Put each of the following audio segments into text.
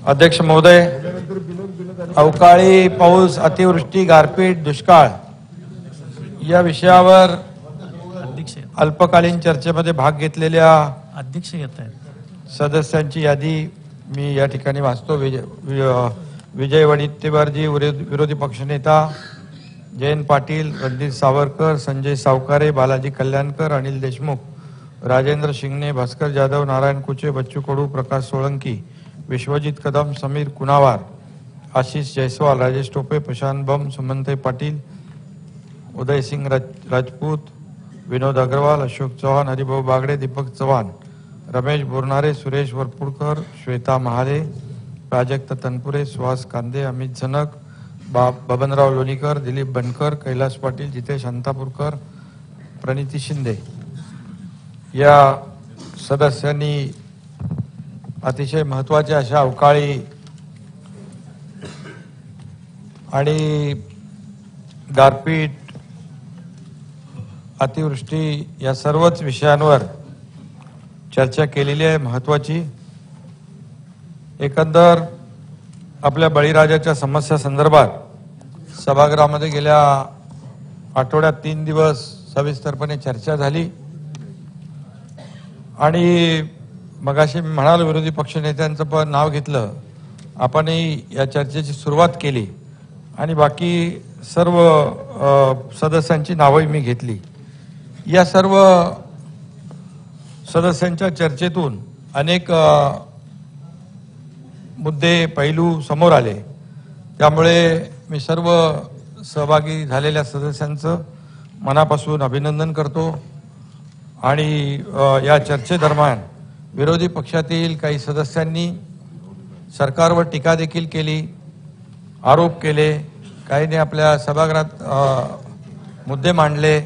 अध्यक्ष महोदय, अवकाळी पाऊस, अतिवृष्टी, गारपीट, दुष्काळ या विषयावर अल्पकालीन चर्चेमध्ये भाग घेतलेल्या अध्यक्ष येत आहेत सदस्यांची यादी मी या ठिकाणी वाचतो। विजय वडेट्टीवारजी, विरोधी पक्षनेता जयंत पाटील, रणजित सावरकर, संजय सावकारे, बालाजी कल्याणकर, अनिल देशमुख, राजेंद्र शिंगणे, भास्कर जाधव, नारायण कुचे, बच्चू कडू, प्रकाश सोळंकी, विश्वजित कदम, समीर कुनावार, आशीष जयस्वाल, राजेश टोपे, प्रशांत बम, सुमनताई पाटील, उदय सिंह राजपूत, विनोद अग्रवाल, अशोक चव्हाण, हरिभाऊ बागडे, दीपक चव्हाण, रमेश बोरनारे, सुरेश वरपुडकर, श्वेता महाले, प्राजक्त तनपुरे, सुहास कांदे, अमित झनक, बबनराव लोणीकर, दिलीप बनकर, कैलास पाटील, जितेश अंतापूरकर, प्रणिती शिंदे या सदस्यांनी अतिशय महत्त्वाच्या अशा अवकाळी आणि गारपीट, अतिवृष्टी या सर्वच विषयांवर चर्चा केलेली आहे। महत्त्वाची एकंदर आपल्या बळीराजाच्या समस्या संदर्भात सभागृहामध्ये गेल्या आठवड्यात 3 दिवस सविस्तरपणे चर्चा झाली आणि मगाशी मी म्हणालो विरोधी पक्षनेत्यांचं पण नाव घेतलं, आपणही या चर्चेची सुरुवात केली आणि बाकी सर्व सदस्यांची नावही मी घेतली। या सर्व सदस्यांच्या चर्चेतून अनेक मुद्दे पैलू समोर आले, त्यामुळे मी सर्व सहभागी झालेल्या सदस्यांचं मनापासून अभिनंदन करतो आणि या चर्चेदरम्यान विरोधी पक्षातील काही सदस्यांनी सरकारवर टीका देखील केली, आरोप केले, काहींनी आपल्या सभागृहात मुद्दे मांडले,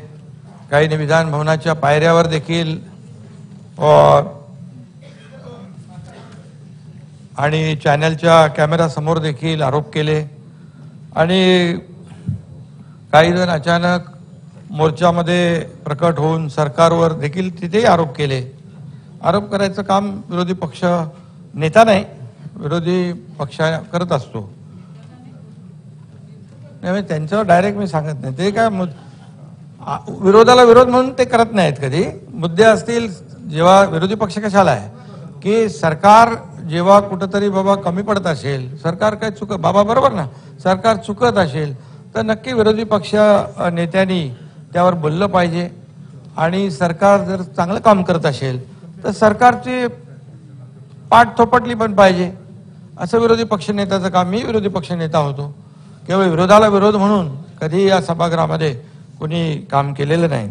काहींनी विधान भवनाच्या पायऱ्यावर देखील आणि चॅनलच्या कॅमेरा समोर देखील आरोप केले आणि काही जण अचानक मोर्चामध्ये प्रकट होऊन सरकारवर देखील तिथेही आरोप केले। आरोप करायचं काम विरोधी पक्ष नेता नाही, विरोधी पक्ष करत असतो, त्यांच्यावर डायरेक्ट मी सांगत नाही, ते काय विरोधाला विरोध म्हणून ते करत नाहीत। कधी मुद्दे असतील, जेव्हा विरोधी पक्ष कशाला आहे की सरकार जेव्हा कुठंतरी बाबा कमी पडत असेल, सरकार काय चुकत, बाबा बरोबर ना, सरकार चुकत असेल तर नक्की विरोधी पक्ष नेत्यांनी त्यावर बोललं पाहिजे आणि सरकार जर चांगलं काम करत असेल तर सरकारची पाठ थोपटली पण पाहिजे। असं विरोधी पक्षनेत्याचं काम, मी विरोधी पक्षनेता होतो, केवळ विरोधाला विरोध म्हणून कधी या सभागृहामध्ये कोणी काम केलेलं नाही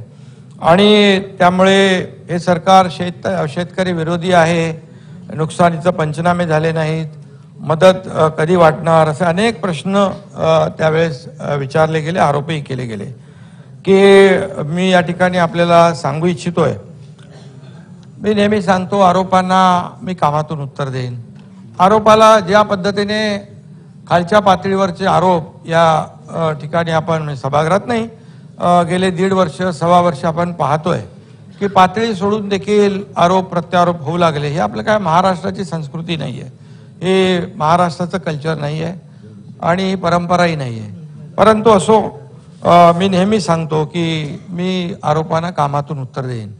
आणि त्यामुळे हे सरकार शेतकरी विरोधी आहे, नुकसानीचे पंचनामे झाले नाहीत, मदत कधी वाटणार, असे अनेक प्रश्न त्यावेळेस विचारले गेले, आरोपही केले गेले की मी या ठिकाणी आपल्याला सांगू इच्छितोय, मी नेहमी सांगतो आरोपांना मी कामातून उत्तर देईन। आरोपाला ज्या पद्धतीने खालच्या पातळीवरचे आरोप या ठिकाणी आपण सभागृहात नाही गेले 1.5 वर्ष 1.25 वर्ष आपण पाहतोय की पातळी सोडून देखील आरोप प्रत्यारोप होऊ लागले। हे आपलं काय महाराष्ट्राची संस्कृती नाही आहे, हे महाराष्ट्राचं कल्चर नाही आहे आणि परंपराही नाही आहे। परंतु असो, मी नेहमी सांगतो की मी आरोपांना कामातून उत्तर देईन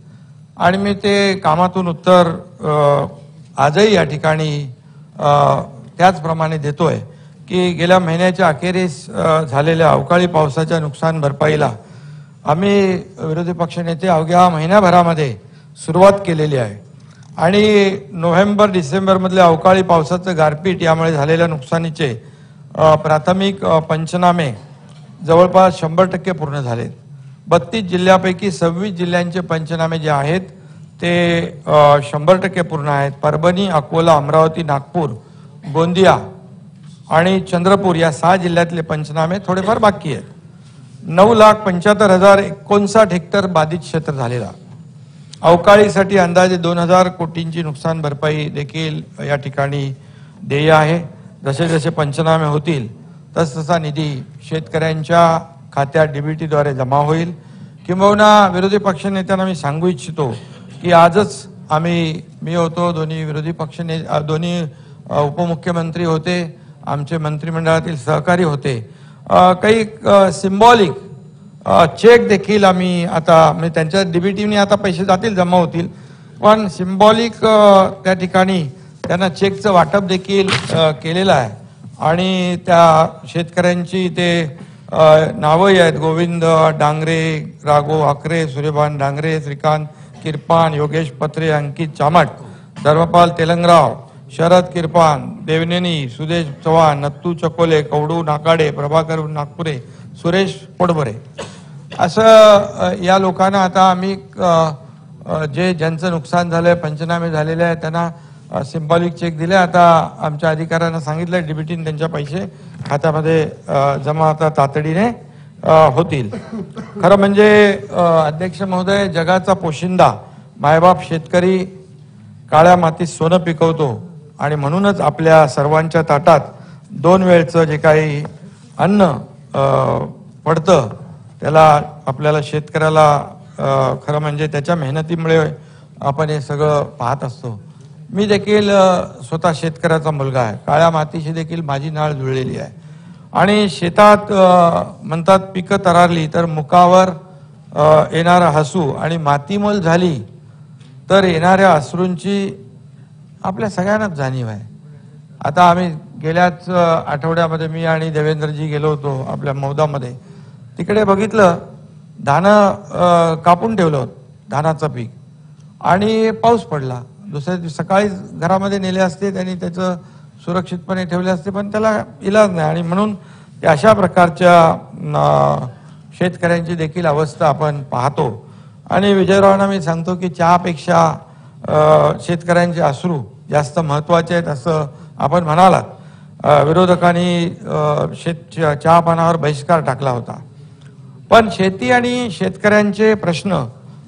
आणि मी ते कामातून उत्तर आजही या ठिकाणी त्याचप्रमाणे देतोय की गेल्या महिन्याच्या अखेरीस झालेल्या अवकाळी पावसाच्या नुकसान भरपाईला आम्ही विरोधी पक्षनेते अवघ्या महिन्याभरामध्ये सुरुवात केलेली आहे आणि नोव्हेंबर डिसेंबरमधल्या अवकाळी पावसाचं गारपीट यामुळे झालेल्या नुकसानीचे प्राथमिक पंचनामे जवळपास 100% पूर्ण झालेत। 32 जिल्ह्यापैकी 26 जिल्ह्यांचे पंचनामे जे आहेत ते 100% पूर्ण आहेत। परभणी, अकोला, अमरावती, नागपूर, गोंदिया आणि चंद्रपूर या 6 जिल्ह्यातले पंचनामे थोडेफार बाकी आहेत। 9,75,059 हेक्टर बाधित क्षेत्र झालेला, अवकाळीसाठी अंदाजे 2,000 कोटींची नुकसान भरपाई देखील या ठिकाणी देय आहे। जसे जसे पंचनामे होतील तसतसा निधी शेतकऱ्यांच्या खात्यात डीबीटीद्वारे जमा होईल। किंबहुना विरोधी पक्षनेत्यांना मी सांगू इच्छितो की आजच मी होतो, दोन्ही विरोधी पक्षने दोन्ही उपमुख्यमंत्री होते, आमचे मंत्रिमंडळातील सहकारी होते. काही सिम्बॉलिक चेक देखील आम्ही आता म्हणजे त्यांच्या डीबीटीने आता पैसे जातील, जमा होतील, पण सिम्बॉलिक त्या ठिकाणी त्यांना चेकचं वाटप देखील केलेलं आहे. आणि त्या शेतकऱ्यांची ते नावंही आहेत: गोविंद डांगरे, राघव आकरे, सूर्यभान डांगरे, श्रीकांत किरपान, योगेश पत्रे, अंकित चामट, धर्मपाल तेलंगराव, शरद किरपान, देवनेनी, सुदेश चव्हाण, नत्तू चकोले, कवडू नाकाडे, प्रभाकर नागपुरे, सुरेश पोटभरे, असं या लोकांना आता आम्ही जे ज्यांचं नुकसान झालंय, पंचनामे झालेले आहे, त्यांना सिम्बॉलिक चेक दिले. आता आमच्या अधिकाऱ्यांना सांगितलं डीबीटीने त्यांच्या पैसे खात्यामध्ये जमा आता तातडीने होतील. खरं म्हणजे अध्यक्ष महोदय, जगाचा पोशिंदा मायबाप शेतकरी काळ्या मातीत सोनं पिकवतो आणि म्हणूनच आपल्या सर्वांच्या ताटात 2 वेळचं जे काही अन्न पडतं त्याला आपल्याला शेतकऱ्याला खरं म्हणजे त्याच्या मेहनतीमुळे आपण हे सगळं पाहत असतो. मी देखील स्वतः शेतकऱ्याचा मुलगा आहे. काळ्या मातीशी देखील माझी नाळ जुळलेली आहे. आणि शेतात म्हणतात पिकं तरारली तर मुखावर येणारा हसू आणि मातीमोल झाली तर येणाऱ्या अश्रूंची आपल्या सगळ्यांनाच जाणीव आहे. आता आम्ही गेल्याच आठवड्यामध्ये मी आणि देवेंद्रजी गेलो होतो आपल्या मौदामध्ये. तिकडे बघितलं धानं कापून ठेवलं होतं, धानाचं पीक, आणि पाऊस पडला. दुसऱ्या दिवशी सकाळी घरामध्ये नेले असते, त्यांनी त्याचं सुरक्षितपणे ठेवले असते, पण त्याला इलाज नाही. आणि म्हणून अशा प्रकारच्या शेतकऱ्यांची देखील अवस्था आपण पाहतो. आणि विजयरावांना मी सांगतो की चहापेक्षा शेतकऱ्यांचे अश्रू जास्त महत्त्वाचे आहेत असं आपण म्हणालात. विरोधकांनी चहापानावर बहिष्कार टाकला होता, पण शेती आणि शेतकऱ्यांचे प्रश्न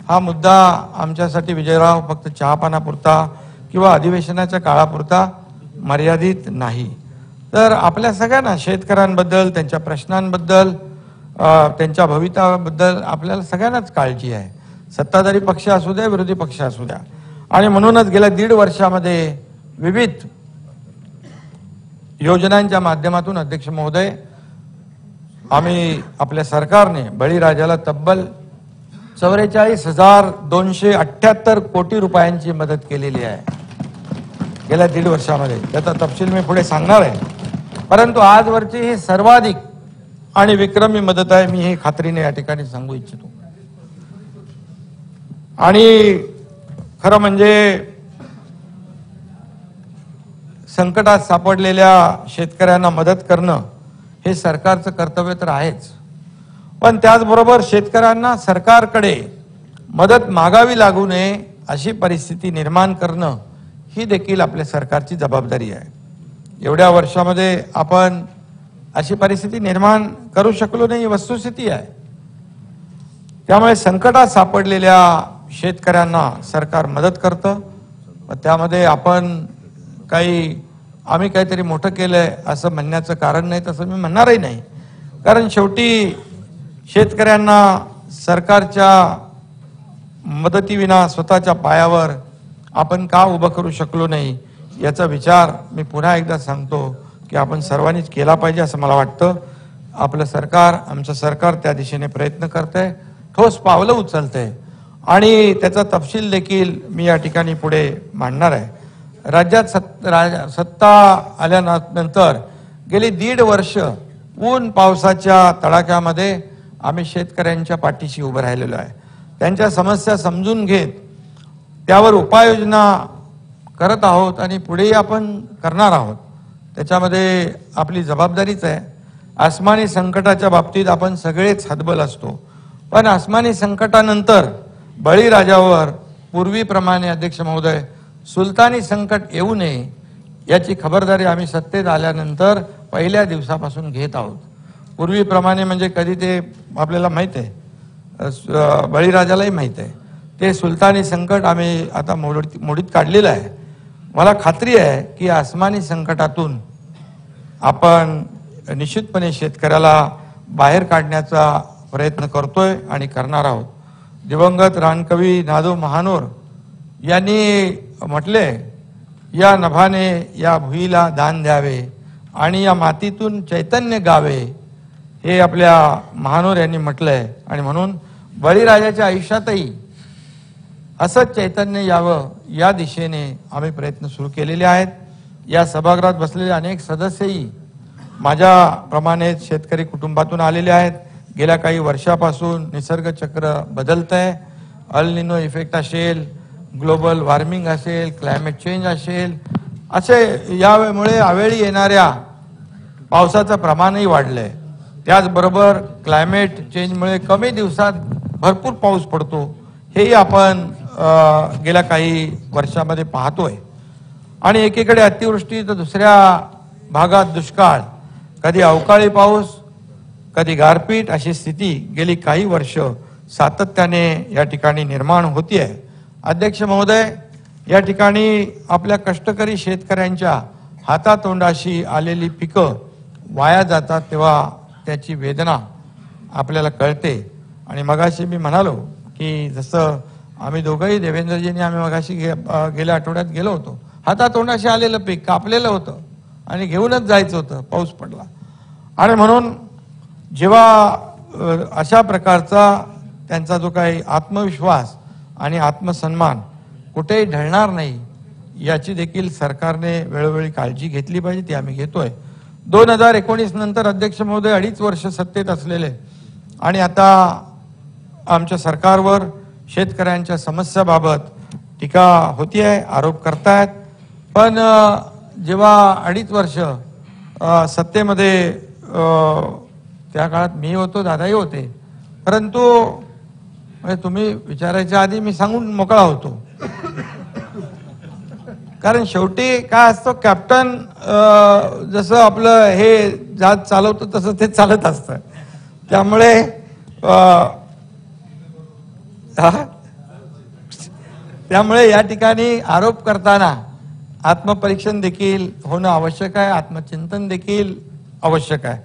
हा मुद्दा आमच्यासाठी विजयराव फक्त चहापानापुरता किंवा अधिवेशनाच्या काळापुरता मर्यादित नाही, तर आपल्या सगळ्यांना शेतकऱ्यांबद्दल, त्यांच्या प्रश्नांबद्दल, त्यांच्या भवितव्याबद्दल आपल्याला सगळ्यांनाच काळजी आहे. सत्ताधारी पक्ष असू द्या, विरोधी पक्ष असू द्या. आणि म्हणूनच गेल्या 1.5 वर्षामध्ये विविध योजनांच्या माध्यमातून अध्यक्ष महोदय आम्ही आपल्या सरकारने बळीराजाला तब्बल 44,278 कोटी रुपयांची मदत केलेली आहे गेल्या 1.5 वर्षामध्ये. त्याचा तपशील मी पुढे सांगणार आहे, परंतु आजवरची ही सर्वाधिक आणि विक्रमी मदत आहे, मी हे खात्रीने या ठिकाणी सांगू इच्छितो. आणि खरं म्हणजे संकटात सापडलेल्या शेतकऱ्यांना मदत करणं हे सरकारचं कर्तव्य तर आहेच, पण त्याचबरोबर शेतकऱ्यांना सरकारकडे मदत मागावी लागू नये अशी परिस्थिती निर्माण करणं ही देखील आपल्या सरकारची जबाबदारी आहे. एवढ्या वर्षामध्ये आपण अशी परिस्थिती निर्माण करू शकलो नाही, वस्तुस्थिती आहे. त्यामुळे संकटात सापडलेल्या शेतकऱ्यांना सरकार मदत करतं. त्यामध्ये आपण आम्ही काहीतरी मोठं केलंय असं म्हणण्याचं कारण नाही, तसं मी म्हणणारही नाही. कारण शेवटी शेतकऱ्यांना सरकारच्या मदतीविना स्वतःच्या पायावर आपण का उभं करू शकलो नाही याचा विचार मी पुन्हा एकदा सांगतो की आपण सर्वांनीच केला पाहिजे असं मला वाटतं. आपलं सरकार, आमचं सरकार त्या दिशेने प्रयत्न करतंय, ठोस पावलं उचलतंय आणि त्याचा तपशील देखील मी या ठिकाणी पुढे मांडणार आहे. राज्यात सत्ता आल्यानंतर गेली 1.5 वर्ष ऊन पावसाच्या तडाख्यामध्ये आम्ही शेतकऱ्यांच्या पाठीशी उभं राहिलेलो आहे. त्यांच्या समस्या समजून घेत त्यावर उपाययोजना करत आहोत आणि पुढेही आपण करणार आहोत. त्याच्यामध्ये आपली जबाबदारीच आहे. आसमानी संकटाच्या बाबतीत आपण सगळेच हतबल असतो, पण आसमानी संकटानंतर बळीराजावर पूर्वीप्रमाणे अध्यक्ष महोदय सुलतानी संकट येऊ नये याची खबरदारी आम्ही सत्तेत आल्यानंतर पहिल्या दिवसापासून घेत आहोत. पूर्वीप्रमाणे म्हणजे कधी ते आपल्याला माहीत आहे, बळीराजालाही माहीत आहे, ते सुलतानी संकट आम्ही आता मोडीत काढलेलं आहे. मला खात्री आहे की आसमानी संकटातून आपण निश्चितपणे शेतकऱ्याला बाहेर काढण्याचा प्रयत्न करतोय आणि करणार आहोत. दिवंगत रानकवी नादू महानोर यांनी म्हटले या नभाने या भुईला दान द्यावे आणि या मातीतून चैतन्य गावे, हे आपल्या महानोर यांनी म्हटलंय. आणि म्हणून बळीराजाच्या आयुष्यातही असंच चैतन्य यावं या दिशेने आम्ही प्रयत्न सुरू केलेले आहेत. या सभागृहात बसलेले अनेक सदस्यही माझ्याप्रमाणेच शेतकरी कुटुंबातून आलेले आहेत. गेल्या काही वर्षापासून निसर्ग चक्र बदलतंय. अल निनो इफेक्ट असेल, ग्लोबल वॉर्मिंग असेल, क्लायमेट चेंज असेल, असे यामुळे अवेळी येणाऱ्या पावसाचं प्रमाणही वाढलंय. त्याचबरोबर क्लायमेट चेंजमुळे कमी दिवसात भरपूर पाऊस पडतो, हेही आपण गेल्या काही वर्षामध्ये पाहतोय. आणि एकीकडे अतिवृष्टी तर दुसऱ्या भागात दुष्काळ, कधी अवकाळी पाऊस, कधी गारपीट, अशी स्थिती गेली काही वर्ष सातत्याने या ठिकाणी निर्माण होतीये. अध्यक्ष महोदय, या ठिकाणी आपल्या कष्टकरी शेतकऱ्यांच्या हातातोंडाशी आलेली पिकं वाया जातात तेव्हा त्याची वेदना आपल्याला कळते. आणि मगाशी मी म्हणालो की जसं आम्ही दोघंही, देवेंद्रजींनी आम्ही मगाशी गेल्या आठवड्यात गेलो होतो, हातातोंडाशी आलेलं पीक कापलेलं होतं आणि घेऊनच जायचं होतं, पाऊस पडला. आणि म्हणून जेव्हा अशा प्रकारचा त्यांचा जो काही आत्मविश्वास आणि आत्मसन्मान कुठेही ढळणार नाही, याची देखील सरकारने वेळोवेळी काळजी घेतली पाहिजे. ती आम्ही घेतोय. 2019 नंतर अध्यक्ष महोदय 2.5 वर्ष सत्तेत असलेले आणि आता आमच्या सरकारवर शेतकऱ्यांच्या समस्याबाबत टीका होतीये, आरोप करतायत. पण जेव्हा 2.5 वर्ष सत्तेमध्ये, त्या काळात मी होतो, दादाही होते, परंतु तुम्ही विचारायच्या आधी मी सांगून मोकळा होतो. कारण शेवटी काय असतं, कॅप्टन जसं आपलं हे जहाज चालवतं तसं ते चालत असतं. त्यामुळे या ठिकाणी आरोप करताना आत्मपरीक्षण देखील होणं आवश्यक आहे, आत्मचिंतन देखील आवश्यक आहे.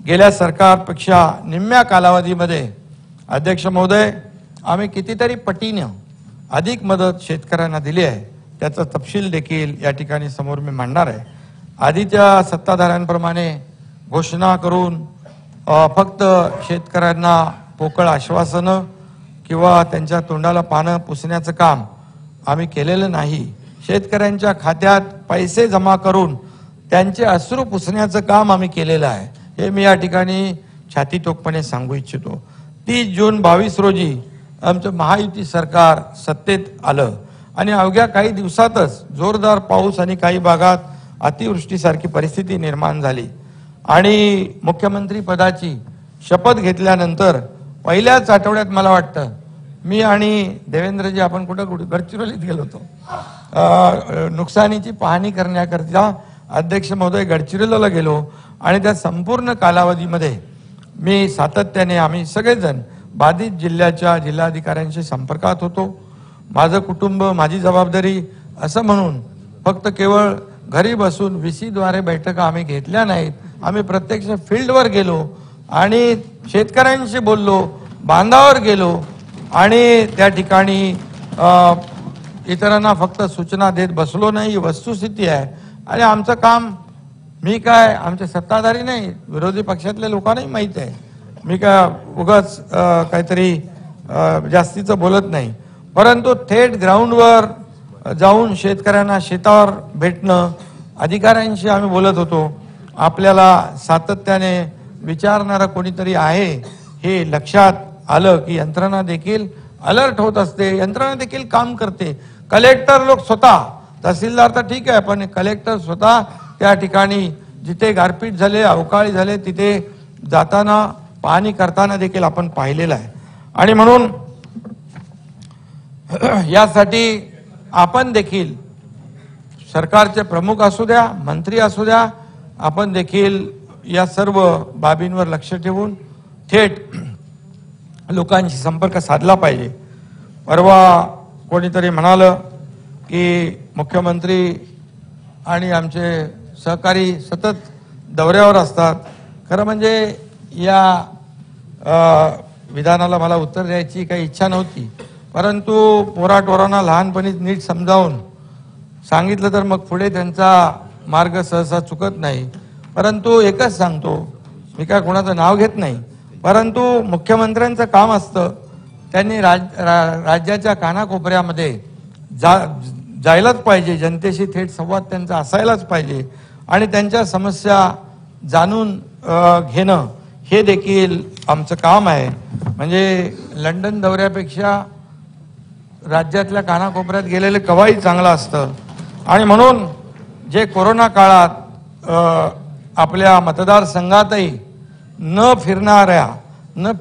गेल्या सरकारपेक्षा निम्म्या कालावधीमध्ये अध्यक्ष महोदय आम्ही कितीतरी पटीने अधिक मदत शेतकऱ्यांना दिली आहे. त्याचा तपशील देखील या ठिकाणी समोर मी मांडणार आहे. आधीच्या सत्ताधाऱ्यांप्रमाणे घोषणा करून फक्त शेतकऱ्यांना पोकळ आश्वासनं किंवा त्यांच्या तोंडाला पानं पुसण्याचं काम आम्ही केलेलं नाही. शेतकऱ्यांच्या खात्यात पैसे जमा करून त्यांचे अश्रू पुसण्याचं काम आम्ही केलेलं आहे. हे मी या ठिकाणी छातीटोकपणे सांगू इच्छितो. 30 जून 22 रोजी आमचं महायुती सरकार सत्तेत आलं आणि अवघ्या काही दिवसातच जोरदार पाऊस आणि काही भागात अतिवृष्टीसारखी परिस्थिती निर्माण झाली. आणि मुख्यमंत्री पदाची शपथ घेतल्यानंतर पहिल्याच आठवड्यात मला वाटतं मी आणि देवेंद्रजी आपण कुठं गडचिरोलीत गेलो होतो. नुकसानीची पाहणी करण्याकरिता अध्यक्ष महोदय गडचिरोलीला गेलो आणि त्या संपूर्ण कालावधीमध्ये मी सातत्याने आम्ही सगळेजण बाधित जिल्ह्याच्या जिल्हाधिकाऱ्यांशी संपर्कात होतो. माझं कुटुंब माझी जबाबदारी असं म्हणून फक्त केवळ घरी बसून VC द्वारे बैठका आम्ही घेतल्या नाहीत. आम्ही प्रत्यक्ष फील्डवर गेलो आणि शेतकऱ्यांशी बोललो, बांधावर गेलो आणि त्या ठिकाणी इतरांना फक्त सूचना देत बसलो नाही. वस्तुस्थिती आहे. आणि आमचं काम, मी काय आमचे सत्ताधारी नाही, विरोधी पक्षातल्या लोकांनाही माहीत आहे, मी काय उगाच काहीतरी जास्तीचं बोलत नाही. परंतु थेट ग्राउंडवर जाऊन शेतकऱ्यांना शेतावर भेटणं, अधिकाऱ्यांशी आम्ही बोलत होतो. आपल्याला सातत्याने विचारणारा कोणीतरी आहे हे लक्षात आलं की यंत्रणा देखील अलर्ट होत असते, यंत्रणा देखील काम करते. कलेक्टर लोक स्वतः, तहसीलदार तर ठीक आहे, पण कलेक्टर स्वतः त्या ठिकाणी जिथे गारपीट झाले, अवकाळी झाले, तिथे जाताना पाहणी करताना देखील आपण पाहिलेलं आहे. आणि म्हणून यासाठी आपण देखील सरकारचे प्रमुख असू द्या, मंत्री असू द्या, आपण देखील या सर्व बाबींवर लक्ष ठेवून थेट लोकांशी संपर्क साधला पाहिजे. परवा कोणीतरी म्हणालं की मुख्यमंत्री आणि आमचे सहकारी सतत दौऱ्यावर असतात. खरं म्हणजे या विधानाला मला उत्तर द्यायची काही इच्छा नव्हती, परंतु पोराटोरांना लहानपणीच नीट समजावून सांगितलं तर मग पुढे त्यांचा मार्ग सहसा चुकत नाही. परंतु एकच सांगतो, मी काय कोणाचं नाव घेत नाही, परंतु मुख्यमंत्र्यांचं काम असतं त्यांनी राज्याच्या कानाकोपऱ्यामध्ये जायलाच पाहिजे, जनतेशी थेट संवाद त्यांचा असायलाच पाहिजे आणि त्यांच्या समस्या जाणून घेणं हे देखील आमचं काम आहे. म्हणजे लंडन दौऱ्यापेक्षा राज्यातल्या कानाकोपऱ्यात गेलेलं केव्हाही चांगलं असतं. आणि म्हणून जे कोरोना काळात आपल्या मतदारसंघातही न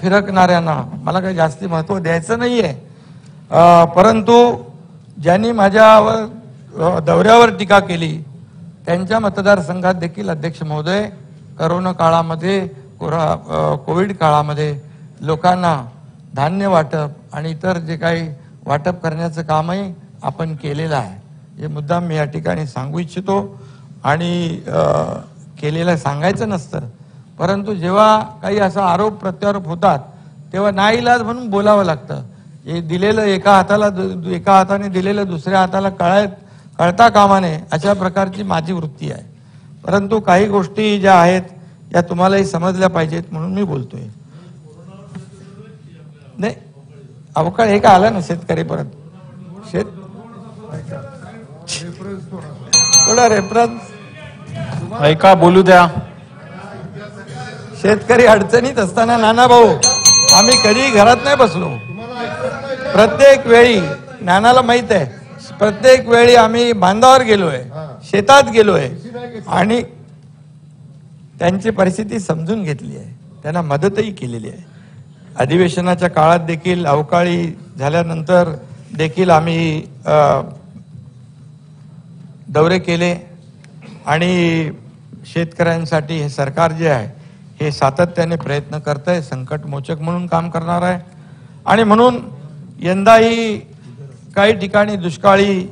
फिरकणाऱ्यांना मला काही जास्ती महत्त्व द्यायचं नाही आहे, परंतु ज्यांनी माझ्यावर दौऱ्यावर टीका केली त्यांच्या मतदारसंघात देखील अध्यक्ष महोदय कोरोना काळामध्ये कोविड काळामध्ये लोकांना धान्य वाटप आणि इतर जे काही वाटप करण्याचं कामही आपण केलेलं आहे. हे मुद्दाम मी या ठिकाणी सांगू इच्छितो. आणि केलेलं सांगायचं नसतं, परंतु जेव्हा काही असा आरोप प्रत्यारोप होतात तेव्हा नाईलाज म्हणून बोलावं लागतं. हे दिलेलं एका हाताने दिलेलं दुसऱ्या हाताला कळता कामा नये, अशा प्रकारची माझी वृत्ती आहे. परंतु काही गोष्टी ज्या आहेत या तुम्हालाही समजल्या पाहिजेत म्हणून मी बोलतोय. नाही, अवकाळ हे का आला ना शेतकरी परत थोडा रेफरन्स ऐका बोलू द्या. शेतकरी अडचणीत असताना नाना भाऊ आम्ही कधी घरात नाही बसलो. प्रत्येक वेळी नानाला माहित आहे, प्रत्येक वेळी आम्ही बांधावर गेलोय, शेतात गेलोय आणि त्यांची परिस्थिती समजून घेतली आहे, त्यांना मदतही केलेली आहे. अधिवेशनाच्या काळात देखील अवकाळी झाल्यानंतर देखील आम्ही दौरे केले आणि शेतकऱ्यांसाठी हे सरकार जे आहे हे सातत्याने प्रयत्न करत आहे, संकटमोचक म्हणून काम करणार आहे. आणि म्हणून यंदाही काही ठिकाणी दुष्काळी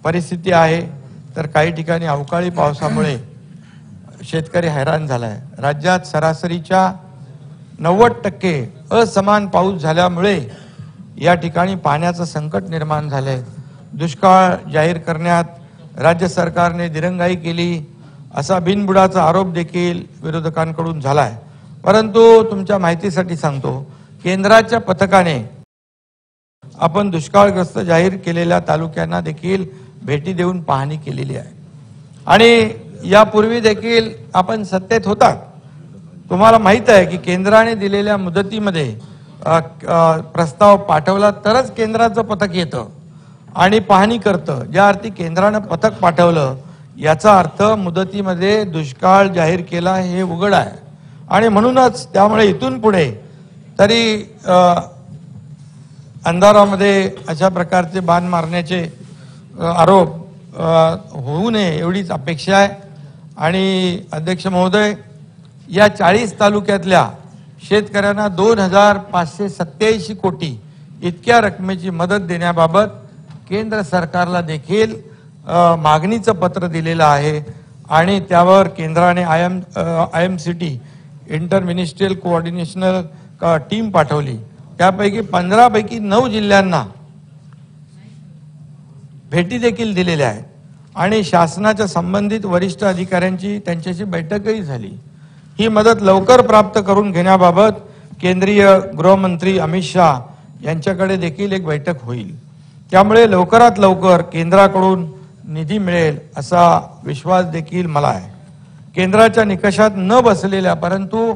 परिस्थिती आहे, तर काही ठिकाणी अवकाळी पावसामुळे शेतकरी हैराण झाला आहे. राज्यात सरासरीच्या 90% असमान पाऊस झाल्यामुळे या ठिकाणी पाण्याचं संकट निर्माण झालंय. दुष्काळ जाहीर करण्यात राज्य सरकारने दिरंगाई केली असा बिनबुडाचा आरोप देखील विरोधकांकडून झाला आहे. परंतु तुमच्या माहितीसाठी सांगतो, केंद्राच्या पथकाने आपण दुष्काळग्रस्त जाहीर केलेल्या तालुक्यांना देखील भेटी देऊन पाहणी केलेली आहे. आणि यापूर्वी देखील आपण सत्तेत होता, तुम्हाला माहित आहे की केंद्राने दिलेल्या मुदतीमध्ये प्रस्ताव पाठवला तरच केंद्राचं पथक येतं आणि पाहणी करतं. ज्या अर्थी केंद्रानं पथक पाठवलं याचा अर्थ मुदतीमध्ये दुष्काळ जाहीर केला हे उघड आहे. आणि म्हणूनच त्यामुळे इथून पुढे तरी अंधारामध्ये अशा प्रकारचे बाण मारण्याचे आरोप होऊ नये एवढीच अपेक्षा आहे. आणि अध्यक्ष महोदय, या 40 तालुक्यातल्या शेतकऱ्यांना 2587 कोटी इतक्या रकमेची मदत देण्याबाबत केंद्र सरकारला देखील मागणीचं पत्र दिलेलं आहे. आणि त्यावर केंद्राने IMCT इंटर मिनिस्ट्रियल कोऑर्डिनेशनल टीम पाठवली. त्यापैकी 15 पैकी 9 जिल्ह्यांना भेटी देखील दिलेल्या आहेत आणि शासनाच्या संबंधित वरिष्ठ अधिकाऱ्यांची त्यांच्याशी बैठकही झाली. ही मदत लवकर प्राप्त करून घेण्याबाबत केंद्रीय गृहमंत्री अमित शाह यांच्याकडे देखील एक बैठक होईल. त्यामुळे लवकरात लवकर केंद्राकडून निधी मिळेल असा विश्वास देखील मला आहे. केंद्राच्या निकषात न बसलेल्या परंतु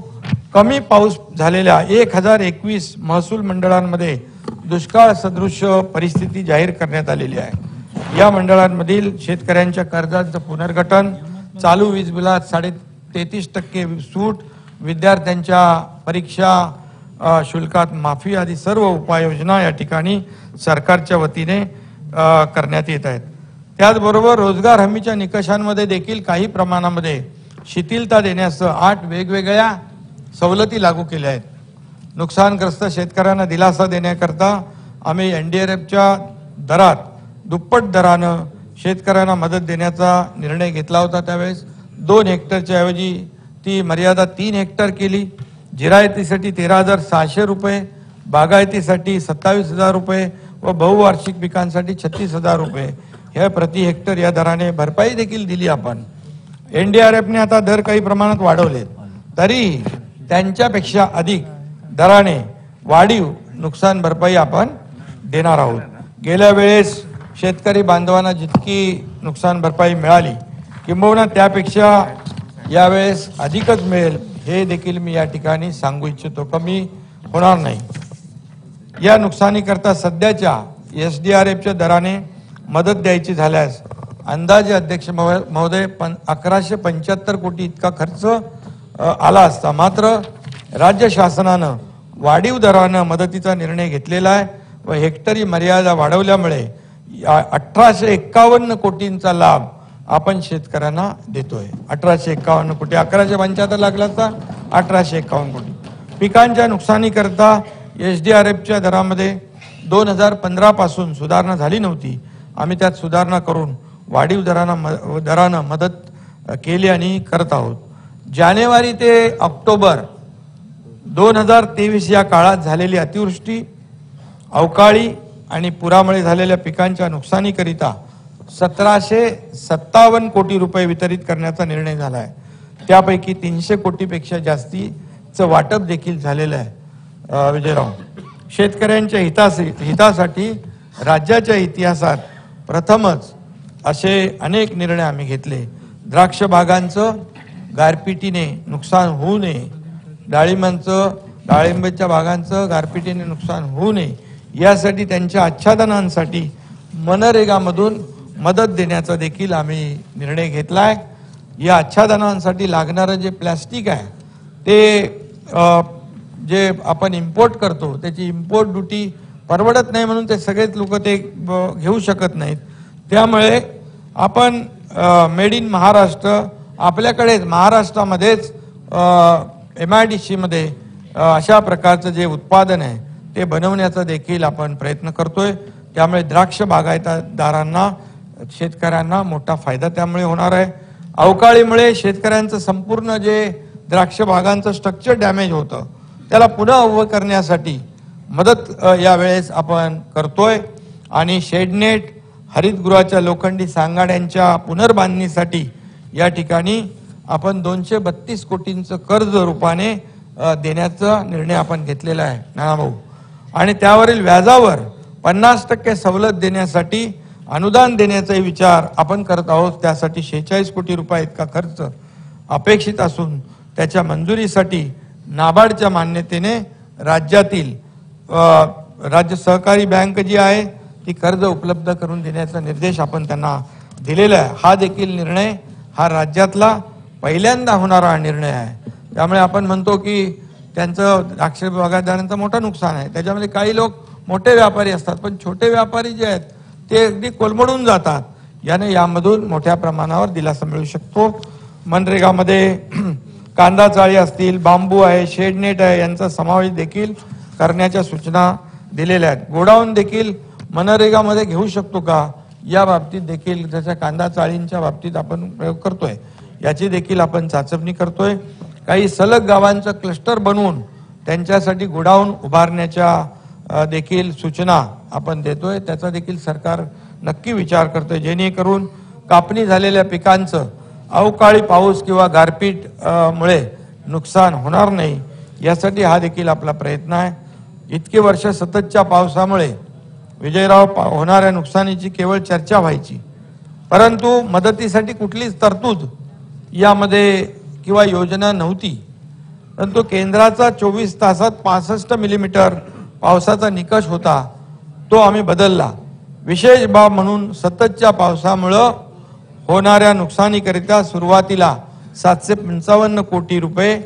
कमी पाऊस झालेल्या 1021 महसूल मंडळांमध्ये दुष्काळ सदृश परिस्थिती जाहीर करण्यात आलेली आहे. या मंडळांमधील शेतकऱ्यांच्या कर्जाचं पुनर्गठन, चालू वीज बिलात 33% सूट, विद्यार्थ्यांच्या परीक्षा शुल्कात माफी आदी सर्व उपाययोजना या ठिकाणी सरकारच्या वतीने करण्यात येत आहेत. त्याचबरोबर रोजगार हमीच्या निकषांमध्ये देखील काही प्रमाणामध्ये शिथिलता देण्यासह 8 वेगवेगळ्या सवलती लागू केल्या आहेत. नुकसानग्रस्त शेतकऱ्यांना दिलासा देण्याकरता आम्ही NDRFच्या दरात दुप्पट दरानं शेतकऱ्यांना मदत देण्याचा निर्णय घेतला होता. त्यावेळेस 2 हेक्टरच्या ऐवजी ती मर्यादा 3 हेक्टर केली. जिरायतीसाठी 13,600 रुपये, बागायतीसाठी 27,000 रुपये व बहुवार्षिक पिकांसाठी 36,000 रुपये हे प्रति हेक्टर या दराने भरपाई देखील दिली आपण. NDRFने आता दर काही प्रमाणात वाढवलेत, तरीही त्यांच्यापेक्षा अधिक दराने वाढीव नुकसान भरपाई आपण देणार आहोत. गेल्या वेळेस शेतकरी बांधवांना जितकी नुकसान भरपाई मिळाली किंबहुना त्यापेक्षा यावेळेस अधिकच मिळेल हे देखील मी या ठिकाणी सांगू इच्छितो. कमी होणार नाही. या नुकसानीकरता सध्याच्या SDRFच्या दराने मदत द्यायची झाल्यास अंदाजे अध्यक्ष महोदय 1175 कोटी इतका खर्च आला असता. मात्र राज्य शासनानं वाढीव दरानं मदतीचा निर्णय घेतलेला आहे व हेक्टरी मर्यादा वाढवल्यामुळे 1851 कोटींचा लाभ आपण शेतकऱ्यांना देतोय. 1851 कोटी, 1175 लागला असता 1851 कोटी. पिकांच्या नुकसानीकरता SDRFच्या दरामध्ये 2015 पासून सुधारणा झाली नव्हती. आम्ही त्यात सुधारणा करून वाढीव दरानं मदत केली आणि करत आहोत. जानेवारी ते ऑक्टोबर 2023 या काळात झालेली अतिवृष्टी, अवकाळी आणि पुरामुळे झालेल्या पिकांच्या नुकसानीकरिता 1757 कोटी रुपये वितरित करण्याचा निर्णय झाला आहे. त्यापैकी 300 कोटीपेक्षा जास्तीचं वाटप देखील झालेलं आहे. विजयराव, शेतकऱ्यांच्या हितासाठी राज्याच्या इतिहासात प्रथमच असे अनेक निर्णय आम्ही घेतले. द्राक्ष बागांचं गारपिटीने नुकसान होऊ नये, डाळिंबाच्या बागांचं गारपिटीने नुकसान होऊ नये यासाठी त्यांच्या आच्छादनांसाठी मनरेगामधून मदत देण्याचा देखील आम्ही निर्णय घेतलाय. या आच्छादनांसाठी लागणारं जे प्लॅस्टिक आहे ते जे आपण इम्पोर्ट करतो त्याची इम्पोर्ट ड्युटी परवडत नाही म्हणून ते सगळेच लोक ते घेऊ शकत नाहीत. त्यामुळे आपण मेड इन महाराष्ट्र आपल्याकडेच महाराष्ट्रामध्येच MIDC मध्ये अशा प्रकारचं जे उत्पादन आहे ते बनवण्याचा देखील आपण प्रयत्न करतोय. त्यामुळे द्राक्ष बागायतदारांना शेतकऱ्यांना मोठा फायदा त्यामुळे होणार आहे. अवकाळीमुळे शेतकऱ्यांचं संपूर्ण जे द्राक्ष बागांचं स्ट्रक्चर डॅमेज होतं त्याला पुन्हा उभं करण्यासाठी मदत यावेळेस आपण करतोय. आणि शेडनेट, हरितगृहाच्या लोखंडी सांगाड्यांच्या पुनर्बांधणीसाठी या ठिकाणी आपण 232 कोटींचं कर्ज रूपाने देण्याचा निर्णय आपण घेतलेला आहे नानाभाऊ. आणि त्यावरील व्याजावर 50% सवलत देण्यासाठी अनुदान देण्याचाही विचार आपण करत आहोत. त्यासाठी 46 कोटी रुपये इतका खर्च अपेक्षित असून त्याच्या मंजुरीसाठी नाबार्डच्या मान्यतेने राज्यातील राज्य सहकारी बँक जी आहे ती कर्ज उपलब्ध करून देण्याचा निर्देश आपण त्यांना दिलेला आहे. हा देखील निर्णय हा राज्यातला पहिल्यांदा होणारा निर्णय आहे. त्यामुळे आपण म्हणतो की त्यांचं द्राक्ष बागायतदारांचं मोठं नुकसान आहे. त्याच्यामध्ये काही लोक मोठे व्यापारी असतात पण छोटे व्यापारी जे आहेत ते अगदी कोलमडून जातात. याने यामधून मोठ्या प्रमाणावर दिलासा मिळू शकतो. मनरेगामध्ये कांदा चाळी असतील, बांबू आहे, शेडनेट आहे यांचा समावेश देखील करण्याच्या सूचना दिलेल्या आहेत. गोडाऊन देखील मनरेगामध्ये घेऊ शकतो का या बाबतीत देखील जशा कांदा चाळींच्या बाबतीत आपण प्रयोग करतोय याची देखील आपण चाचपणी करतोय. काही सलग गावांचं क्लस्टर बनवून त्यांच्यासाठी गोडाऊन उभारण्याच्या देखील सूचना आपण देतोय. त्याचा देखील सरकार नक्की विचार करतोय जेणेकरून कापणी झालेल्या पिकांचं अवकाळी पाऊस किंवा गारपीट मुळे नुकसान होणार नाही यासाठी हा देखील आपला प्रयत्न आहे. इतके वर्ष सततच्या पावसामुळे विजयराव होणाऱ्या नुकसानीची केवळ चर्चा व्हायची परंतु मदतीसाठी कुठलीच तरतूद यामध्ये किंवा योजना नव्हती. परंतु केंद्राचा 24 तासात 65 मिलीमीटर पावसाचा निकष होता तो आम्ही बदलला. विशेष बाब म्हणून सततच्या पावसामुळे होणाऱ्या नुकसानीकरिता सुरुवातीला 755 कोटी रुपये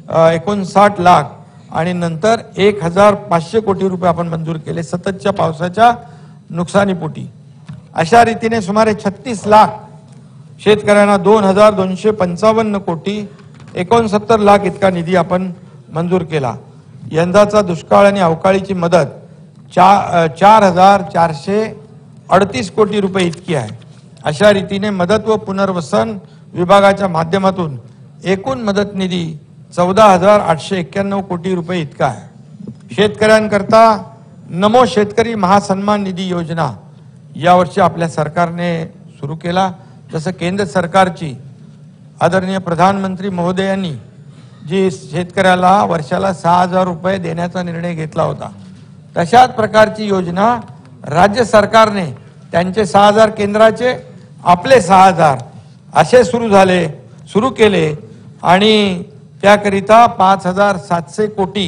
59 लाख आणि नंतर 1500 कोटी रुपये आपण मंजूर केले सततच्या पावसाच्या नुकसानीपोटी. अशा रीतीने सुमारे 36 लाख शेतकऱ्यांना 2255 कोटी 69 लाख इतका निधी आपण मंजूर केला. यंदाचा दुष्काळ आणि अवकाळीची मदत 4438 कोटी रुपये इतकी आहे. अशा रीतीने मदत व पुनर्वसन विभागाच्या माध्यमातून एकूण मदत निधी 14,891 कोटी रुपये इतका आहे. शेतकऱ्यांकरता नमो शेतकरी महासन्मान निधी योजना यावर्षी आपल्या सरकारने सुरू केला। जसं केंद्र सरकारची आदरणीय प्रधानमंत्री महोदयांनी जी शेतकऱ्याला वर्षाला 6,000 रुपये देण्याचा निर्णय घेतला होता, तशाच प्रकारची योजना राज्य सरकारने त्यांचे 6,000 केंद्राचे, आपले 6,000 असे सुरू केले आणि त्याकरिता 5,700 कोटी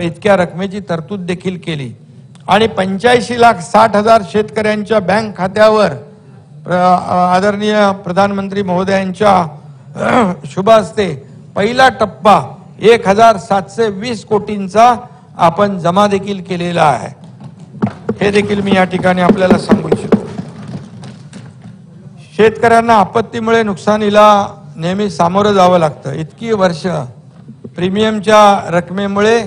इतक्या रकमेची तरतूद देखील केली आणि 85,60,000 शेतकऱ्यांच्या बँक खात्यावर आदरणीय प्रधानमंत्री महोदयांच्या शुभ हस्ते पहिला टप्पा 1,720 कोटींचा आपण जमा देखील केलेला आहे। हे देखील मी या ठिकाणी आपल्याला सांगू इच्छितो। शेतकऱ्यांना आपत्तीमुळे नुकसानीला नेहमी सामोरं जावं लागतं। इतकी वर्ष प्रीमियमच्या रकमेमुळे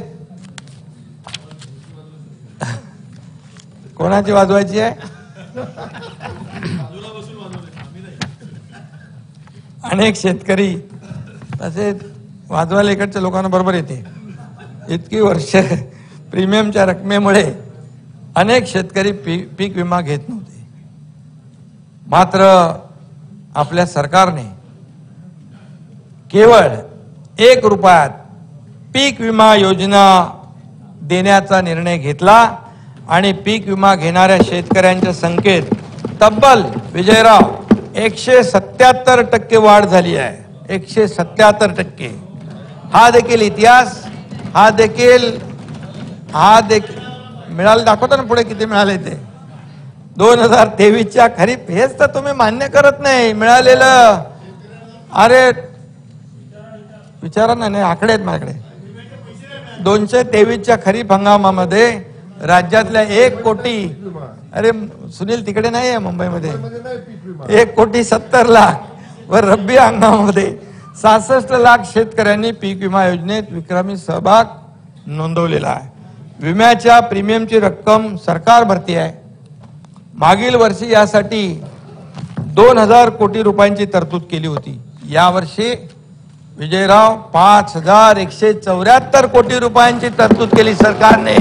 कोणाची वाजवायची आहे? अनेक शेतकरी तसेच वाजवायला इकडच्या लोकांना बरोबर येते। इतकी वर्ष प्रीमियमच्या रकमेमुळे अनेक शेतकरी पीक विमा घेत नव्हते। मात्र आपल्या सरकारने केवळ 1 रुपयात पीक विमा योजना देण्याचा निर्णय घेतला आणि पीक विमा घेणाऱ्या शेतकऱ्यांच्या संख्येत तब्बल विजयराव 177% वाढ झाली आहे। 177%। हा देखील इतिहास, हा देखील मिळाले दाखवतो ना पुढे किती मिळाले ते। 2023च्या खरीप, हेच तर तुम्ही मान्य करत नाही मिळालेलं। अरे विचारा ना, नाही आकडे आहेत माझ्याकडे। 223च्या खरीप हंगामामध्ये राज्यातल्या 1 कोटी, अरे सुनील तिकडे नाही आहे मुंबईमध्ये, 1,70,00,000 व रब्बी हंगामामध्ये 66 लाख शेतकऱ्यांनी पीक विमा योजनेत विक्रमी सहभाग नोंदवलेला आहे। विम्याच्या प्रीमियमची रक्कम सरकार भरती आहे। मागील वर्षी यासाठी 2,000 कोटी रुपयांची तरतूद केली होती। यावर्षी विजयराव 5,174 कोटी रुपयांची तरतूद केली सरकारने।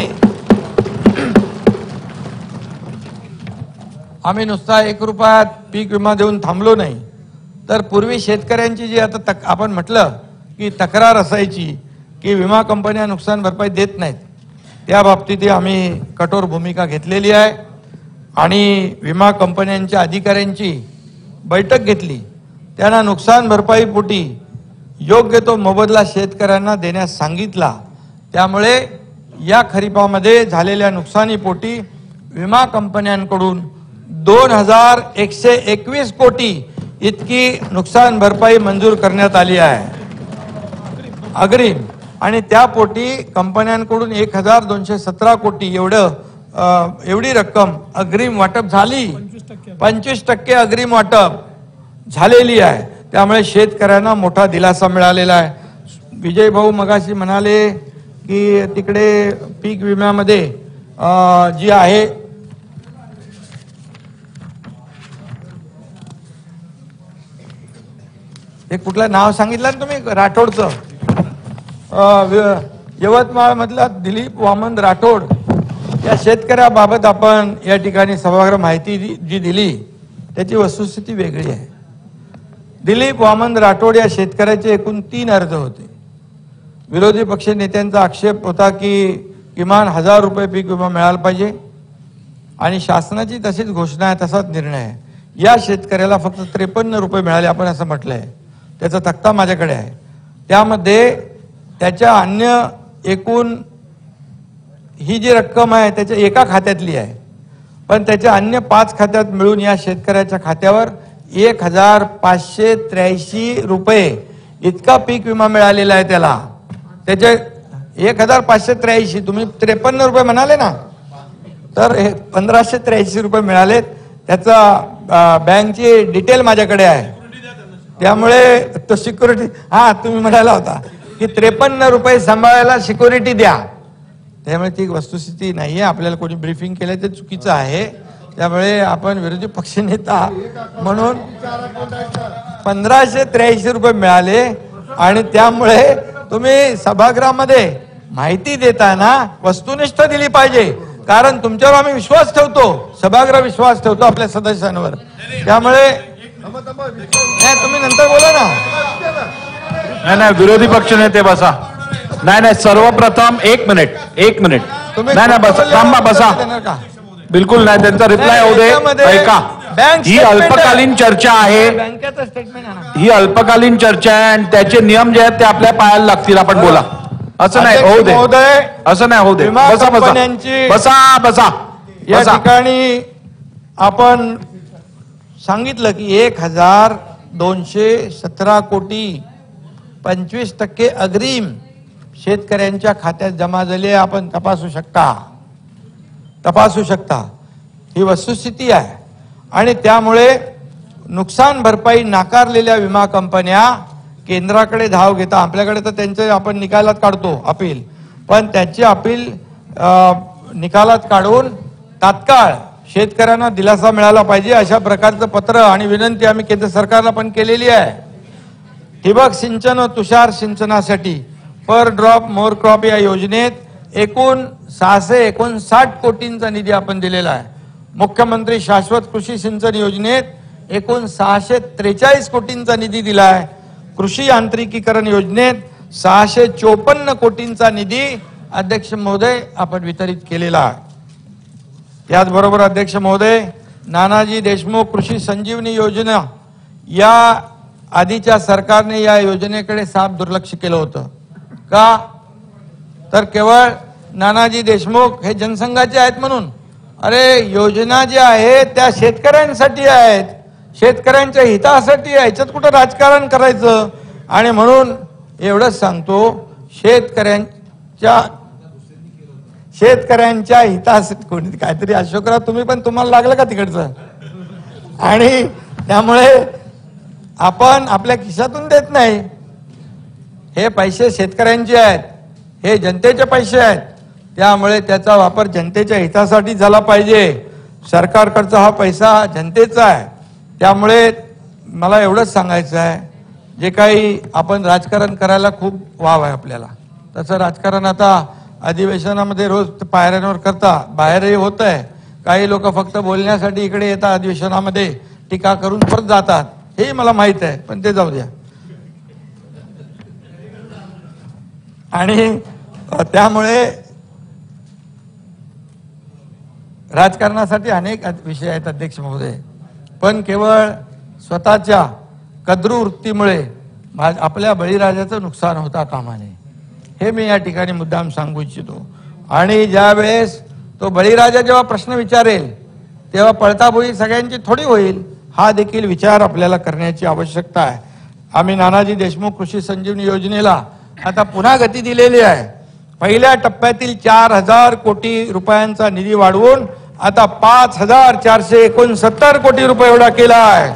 आम्ही नुसता 1 रुपयात पीक विमा देऊन थांबलो नाही, तर पूर्वी शेतकऱ्यांची जी आता आपण म्हटलं की तक्रार असायची की विमा कंपन्या नुकसान भरपाई देत नाहीत, त्या बाबतीत आम्ही कठोर भूमिका घेतलेली आहे आणि विमा कंपन्यांच्या अधिकाऱ्यांची बैठक घेतली। त्यांना नुकसान भरपाई पोटी योग्य तो मोबदला शेतकऱ्यांना देण्यास सांगितला। त्यामुळे या खरीपामध्ये झालेल्या नुकसानीपोटी विमा कंपन्यांकडून 2,121 कोटी इतकी नुकसान भरपाई मंजूर करण्यात आली आहे अग्रिम, आणि त्यापोटी कंपन्यांकडून 1,217 कोटी एवढी रक्कम अग्रिम वाटप झाली। 25% अग्रिम वाटप झालेली आहे। त्यामुळे शेतकऱ्यांना मोठा दिलासा मिळालेला आहे। विजय भाऊ मगाशी म्हणाले की तिकडे पीक विम्यामध्ये जी आहे हे कुठलं नाव सांगितलं ना तुम्ही राठोडचं, यवतमाळ मधला दिलीप वामन राठोड या शेतकऱ्याबाबत आपण या ठिकाणी सभागृह माहिती जी दिली त्याची वस्तुस्थिती वेगळी आहे। दिलीप वामन राठोड या शेतकऱ्याचे एकूण 3 अर्ज होते। विरोधी पक्ष नेत्यांचा आक्षेप होता की किमान 1,000 रुपये पीक विमा मिळाला पाहिजे आणि शासनाची तशीच घोषणा आहे, तसाच निर्णय आहे। या शेतकऱ्याला फक्त 53 रुपये मिळाले आपण असं म्हटलंय। त्याचा तक्ता माझ्याकडे आहे। त्यामध्ये त्याच्या अन्य एकूण ही जी रक्कम आहे त्याच्या एका खात्यातली आहे, पण त्याच्या अन्य 5 खात्यात मिळून या शेतकऱ्याच्या खात्यावर 1,583 रुपये इतका पीक विमा मिळालेला आहे त्याला। त्याचे 1,583, तुम्ही 53 रुपये म्हणाले ना, तर 1,583 रुपये मिळालेत। त्याचा बँकची डिटेल माझ्याकडे आहे। त्यामुळे तो सिक्युरिटी, हा तुम्ही म्हणाला होता की 53 रुपये सांभाळायला सिक्युरिटी द्या, त्यामुळे ती वस्तुस्थिती नाहीये। आपल्याला कोणी ब्रीफिंग केलं ते चुकीचं आहे। त्यामुळे आपण विरोधी पक्षनेता म्हणून 1,583 रुपये मिळाले आणि त्यामुळे तुम्ही सभागृहामध्ये माहिती देताना वस्तुनिष्ठ दिली पाहिजे। कारण तुमच्यावर आम्ही विश्वास ठेवतो, सभागृह विश्वास ठेवतो आपल्या सदस्यांवर. त्यामुळे नाही, तुम्ही नंतर बोला ना. नाही, विरोधी पक्ष नेते बसा. नाही, सर्वप्रथम एक मिनिट. नाही, बसा, थांबा, बसा. बिलकुल नाही, त्यांचा रिप्लाय होऊ दे. ऐका, ही अल्पकालीन चर्चा आहे. बँकेचं स्टेटमेंट ही अल्पकालीन चर्चा आहे आणि त्याचे नियम जे आहेत ते आपल्या पायाला लागतील. आपण बोला. असं नाही होऊ दे, असं नाही होऊ दे. बसा बसा बसा बसा. या ठिकाणी आपण सांगितलं की 1217 कोटी 25% अग्रिम शेतकऱ्यांच्या खात्यात जमा झाले. आपण तपासू शकता. ही वस्तुस्थिती आहे. आणि त्यामुळे नुकसान भरपाई नाकारलेल्या विमा कंपन्या केंद्राकडे धाव घेता. आपल्याकडे तर त्यांचे आपण निकालात काढतो अपील, पण त्यांची अपील निकालात काढून तात्काळ शेतकऱ्यांना दिलासा मिळाला पाहिजे अशा प्रकारचं पत्र आणि विनंती आम्ही केंद्र सरकारला पण केलेली आहे. ठिबक सिंचन व तुषार सिंचनासाठी पर ड्रॉप मोर क्रॉप या योजनेत एकूण 659 कोटींचा निधी आपण दिलेला आहे. मुख्यमंत्री शाश्वत कृषी सिंचन योजनेत एकूण 643 कोटींचा निधी दिला आहे. कृषी यांत्रिकीकरण योजनेत 654 कोटींचा निधी अध्यक्ष महोदय आपण वितरित केलेला आहे. याचबरोबर अध्यक्ष महोदय, नानाजी देशमुख कृषी संजीवनी योजना या आधीच्या सरकारने या योजनेकडे साफ दुर्लक्ष केलं होतं. का तर केवळ नानाजी देशमुख हे जनसंघाचे आहेत म्हणून. अरे, योजना ज्या आहेत त्या शेतकऱ्यांसाठी आहेत, शेतकऱ्यांच्या हितासाठी आहे. याच्यात कुठं राजकारण करायचं. आणि म्हणून एवढंच सांगतो, शेतकऱ्यांच्या हितासाठी कोणी काहीतरी. अशोकराव, तुम्ही पण तुम्हाला लागलं का तिकडचं. आणि त्यामुळे आपण आपल्या खिशातून देत नाही. हे पैसे शेतकऱ्यांचे आहेत, हे जनतेचे पैसे आहेत. त्यामुळे त्याचा वापर जनतेच्या हितासाठी झाला पाहिजे. सरकारकडचा हा पैसा जनतेचा आहे. त्यामुळे मला एवढंच सांगायचं आहे, जे काही आपण राजकारण करायला खूप वाव आहे आपल्याला, तसं राजकारण आता अधिवेशनामध्ये रोज पायऱ्यांवर करता बाहेरही होत आहे. काही लोक फक्त बोलण्यासाठी इकडे येतात, अधिवेशनामध्ये टीका करून परत जातात. हे मला माहित आहे, पण ते जाऊ द्या. आणि त्यामुळे राजकारणासाठी अनेक विषय आहेत अध्यक्ष महोदय, पण केवळ स्वतःच्या कद्रू वृत्तीमुळे आपल्या बळीराजाचं नुकसान होता कामा नये, हे मी या ठिकाणी मुद्दाम सांगू इच्छितो. आणि ज्या वेळेस तो बळीराजा जेव्हा प्रश्न विचारेल तेव्हा पळताबोळी सगळ्यांची थोडी होईल, हा देखील विचार आपल्याला करण्याची आवश्यकता आहे. आम्ही नानाजी देशमुख कृषी संजीवनी योजनेला आता पुन्हा गती दिलेली आहे. पहिल्या टप्प्यातील 4000 कोटी रुपयांचा निधी वाढवून आता 5469 कोटी रुपये एवढा केला आहे.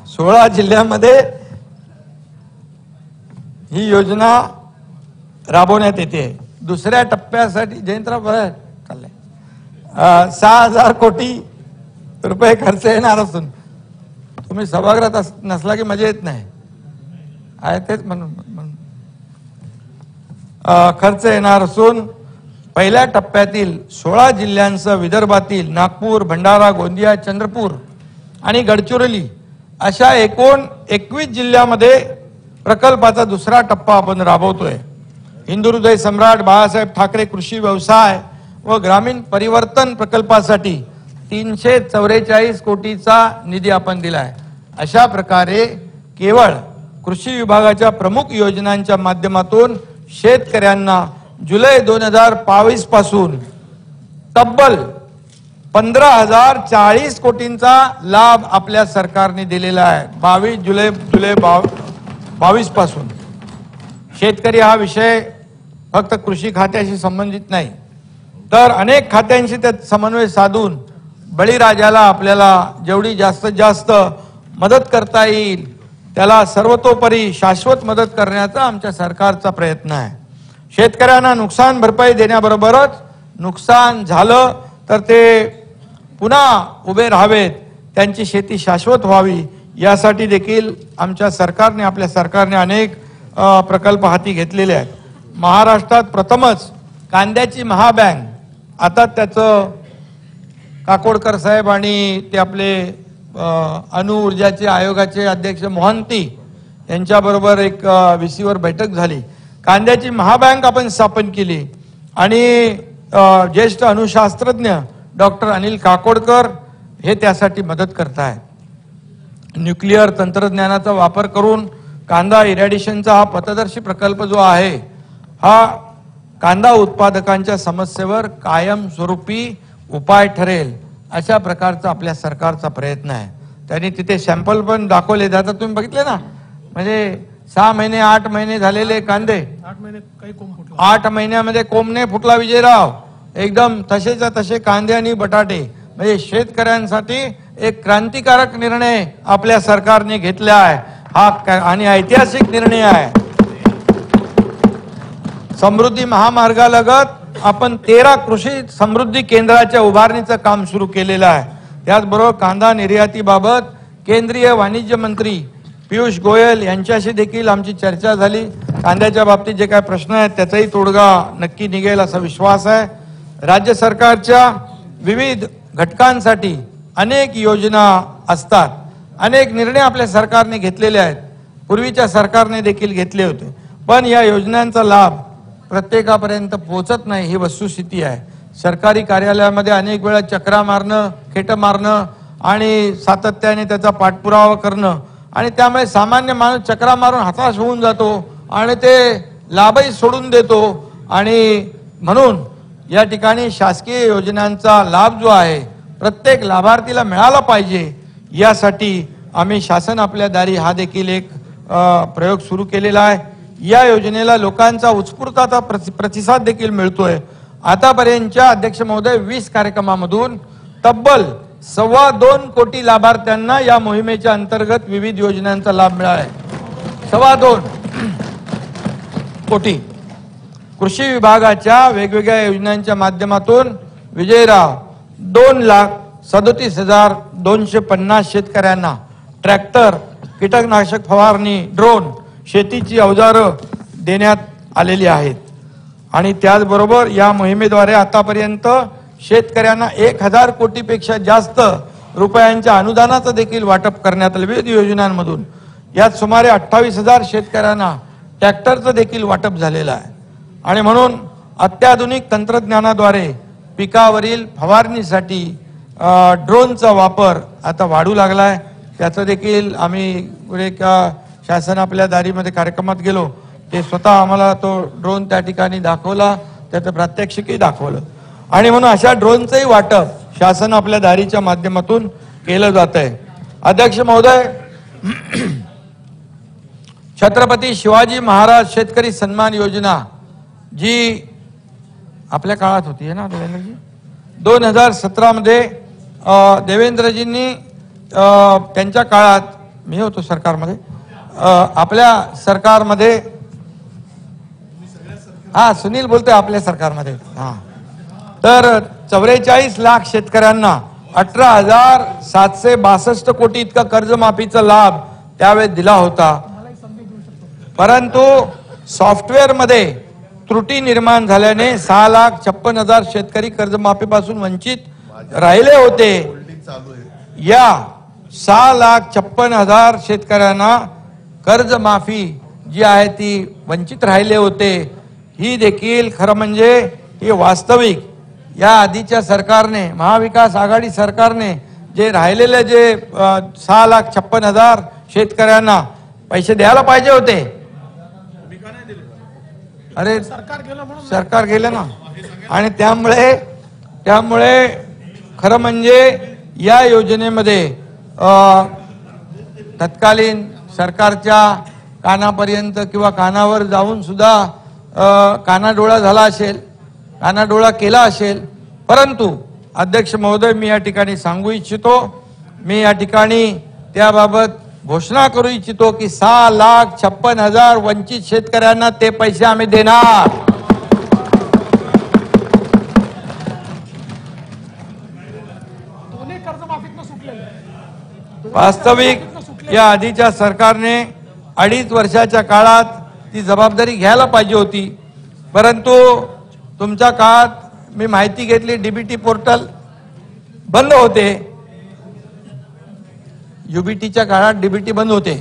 16 जिल्ह्यांमध्ये ही योजना राबवण्यात येते. दुसऱ्या टप्प्यासाठी जयंतराव बरं चाललंय 6000 कोटी रुपये खर्च येणार असून, तुम्ही सभागृहात नसला की मजा येत नाही आहे तेच म्हणून खर्च येणार असून पहिल्या टप्प्यातील 16 जिल्ह्यांसह विदर्भातील नागपूर, भंडारा, गोंदिया, चंद्रपूर आणि गडचिरोली अशा एकूण 21 जिल्ह्यामध्ये प्रकल्पाचा दुसरा टप्पा आपण राबवतोय. हिंदुहृदय सम्राट बाळासाहेब ठाकरे कृषी व्यवसाय व ग्रामीण परिवर्तन प्रकल्पासाठी 344 कोटीचा निधी आपण दिलाय. अशा प्रकारे केवळ कृषी विभागाच्या प्रमुख योजनांच्या माध्यमातून शेतकऱ्यांना जुलै 2022 पासून तब्बल 15,040 कोटींचा लाभ आपल्या सरकारने दिलेला आहे. 22 जुलै 22 पासून. शेतकरी हा विषय फक्त कृषी खात्याशी संबंधित नाही, तर अनेक खात्यांशी त्यात समन्वय साधून बळीराजाला आपल्याला जेवढी जास्तीत जास्त मदत करता येईल त्याला सर्वतोपरी शाश्वत मदत करण्याचा आमच्या सरकारचा प्रयत्न आहे. शेतकऱ्यांना नुकसान भरपाई देण्याबरोबरच नुकसान झालं तर ते पुन्हा उभे राहावेत, त्यांची शेती शाश्वत व्हावी यासाठी देखील आमच्या सरकारने आपल्या सरकारने अनेक प्रकल्प हाती घेतलेले आहेत. महाराष्ट्रात प्रथमच कांद्याची महाबँक, आता त्याचं काकोडकर साहेब आणि ते आपले अणु ऊर्जाचे आयोगाचे अध्यक्ष मोहंती यांच्याबरोबर एक VC वर बैठक झाली. कांद्याची महाबँक आपण स्थापन केली आणि ज्येष्ठ अणुशास्त्रज्ञ डॉक्टर अनिल काकोडकर हे त्यासाठी मदत करतायत. न्यूक्लिअर तंत्रज्ञानाचा वापर करून कांदा इरॅडिशनचा हा पथदर्शी प्रकल्प जो आहे हा कांदा उत्पादकांच्या समस्येवर कायमस्वरूपी उपाय ठरेल अशा प्रकारचा आपल्या सरकारचा प्रयत्न आहे. त्यांनी तिथे सॅम्पल पण दाखवले. आता तुम्ही बघितले ना, म्हणजे 6 महिने 8 महिने झालेले कांदे, 8 महिन्यामध्ये कोंबणे फुटला विजयराव, एकदम तसेच्या तसे कांदे आणि बटाटे. म्हणजे शेतकऱ्यांसाठी एक क्रांतिकारक निर्णय आपल्या सरकारने घेतला आहे हा आणि ऐतिहासिक निर्णय आहे. समृद्धी महामार्गालगत आपण 13 कृषी समृद्धी केंद्राच्या उभारणीचं काम सुरू केलेलं आहे. त्याचबरोबर कांदा निर्यातीबाबत केंद्रीय वाणिज्य मंत्री पियुष गोयल यांच्याशी देखील आमची चर्चा झाली. कांद्याच्या बाबतीत जे काही प्रश्न आहेत त्याचाही तोडगा नक्की निघेल असा विश्वास आहे. राज्य सरकारच्या विविध घटकांसाठी अनेक योजना असतात, अनेक निर्णय आपल्या सरकारने घेतलेले आहेत, पूर्वीच्या सरकारने देखील घेतले होते, पण या योजनांचा लाभ प्रत्येकापर्यंत पोहोचत नाही ही वस्तुस्थिती आहे. सरकारी कार्यालयामध्ये अनेक वेळा चक्रा मारणं, खेटं मारणं आणि सातत्याने त्याचा पाठपुरावा करणं आणि त्यामुळे सामान्य माणूस चक्रा मारून हताश होऊन जातो आणि ते लाभही सोडून देतो. आणि म्हणून या ठिकाणी शासकीय योजनांचा लाभ जो आहे प्रत्येक लाभार्थीला मिळाला पाहिजे यासाठी आम्ही शासन आपल्या दारी हा देखील एक प्रयोग सुरू केलेला आहे. या योजनेला लोकांचा उत्स्फूर्त प्रतिसाद देखील मिळतोय. आतापर्यंतच्या अध्यक्ष महोदय 20 कार्यक्रमामधून तब्बल 2.25 कोटी लाभार्थ्यांना या मोहिमेच्या अंतर्गत विविध योजनांचा लाभ मिळाला आहे. 2.25 कोटी. कृषी विभागाच्या वेगवेगळ्या योजनांच्या माध्यमातून विजयराव 2,37,250 शेतकऱ्यांना ट्रॅक्टर, कीटकनाशक फवारणी, ड्रोन, शेतीची अवजारं देण्यात आलेली आहेत. आणि त्याचबरोबर या मोहिमेद्वारे आतापर्यंत शेतकऱ्यांना 1,000 कोटीपेक्षा जास्त रुपयांच्या अनुदानाचं देखील वाटप करण्यात आलं विविध योजनांमधून. यात सुमारे 28,000 शेतकऱ्यांना ट्रॅक्टरचं देखील वाटप झालेलं आहे. आणि म्हणून अत्याधुनिक तंत्रज्ञानाद्वारे पिकावरील फवारणीसाठी ड्रोनचा वापर आता वाढू लागला आहे. त्याचं देखील आम्ही एक शासन आपल्या दारीमध्ये कार्यक्रमात गेलो, ते स्वतः आम्हाला तो ड्रोन त्या ठिकाणी दाखवला, त्याचं प्रात्यक्षिकही दाखवलं. आणि म्हणून अशा ड्रोनचंही वाटप शासन आपल्या दारीच्या माध्यमातून केलं जात आहे. अध्यक्ष महोदय, छत्रपती शिवाजी महाराज शेतकरी सन्मान योजना जी आपल्या काळात होती है ना देवेंद्रजी, 2017 मध्ये देवेंद्रजींनी त्यांच्या काळात, मी होतो सरकारमध्ये, आपल्या सरकारमध्ये, हा सुनील बोलतोय, आपल्या सरकारमध्ये, हा, तर 44 लाख शेतकऱ्यांना 18,762 कोटी इतका कर्जमाफीचा लाभ त्यावेळेस दिला होता. परंतु सॉफ्टवेअर मध्ये त्रुटी निर्माण झाल्याने 6,56,000 शेतकरी कर्जमाफीपासून वंचित राहिले होते. या 6,56,000 शेतकऱ्यांना कर्जमाफी जी आहे ती वंचित राहिले होते. ही देखील खरं म्हणजे ही वास्तविक या आधीच्या सरकारने, महाविकास आघाडी सरकारने जे राहिलेले जे 6,56,000 शेतकऱ्यांना पैसे द्यायला पाहिजे होते. अरे सरकार गेलं ना. आणि त्यामुळे खरं म्हणजे या योजनेमध्ये तत्कालीन सरकारच्या कानापर्यंत किंवा कानावर जाऊन सुद्धा कानाडोळा झाला असेल, कानाडोळा केला असेल. परंतु अध्यक्ष महोदय, मी या ठिकाणी सांगू इच्छितो, मी या ठिकाणी त्याबाबत घोषणा करू इच्छितो की 6,56,000 वंचित शेतकऱ्यांना ते पैसे आम्ही देणार. वास्तविक या आधीच्या सरकारने 2.5 वर्षाच्या काळात ती जबाबदारी घ्यायला पाहिजे होती. परंतु तुमच्या काळात मी माहिती घेतली, डीबीटी पोर्टल बंद होते, युबीटीच्या काळात डीबीटी बंद होते.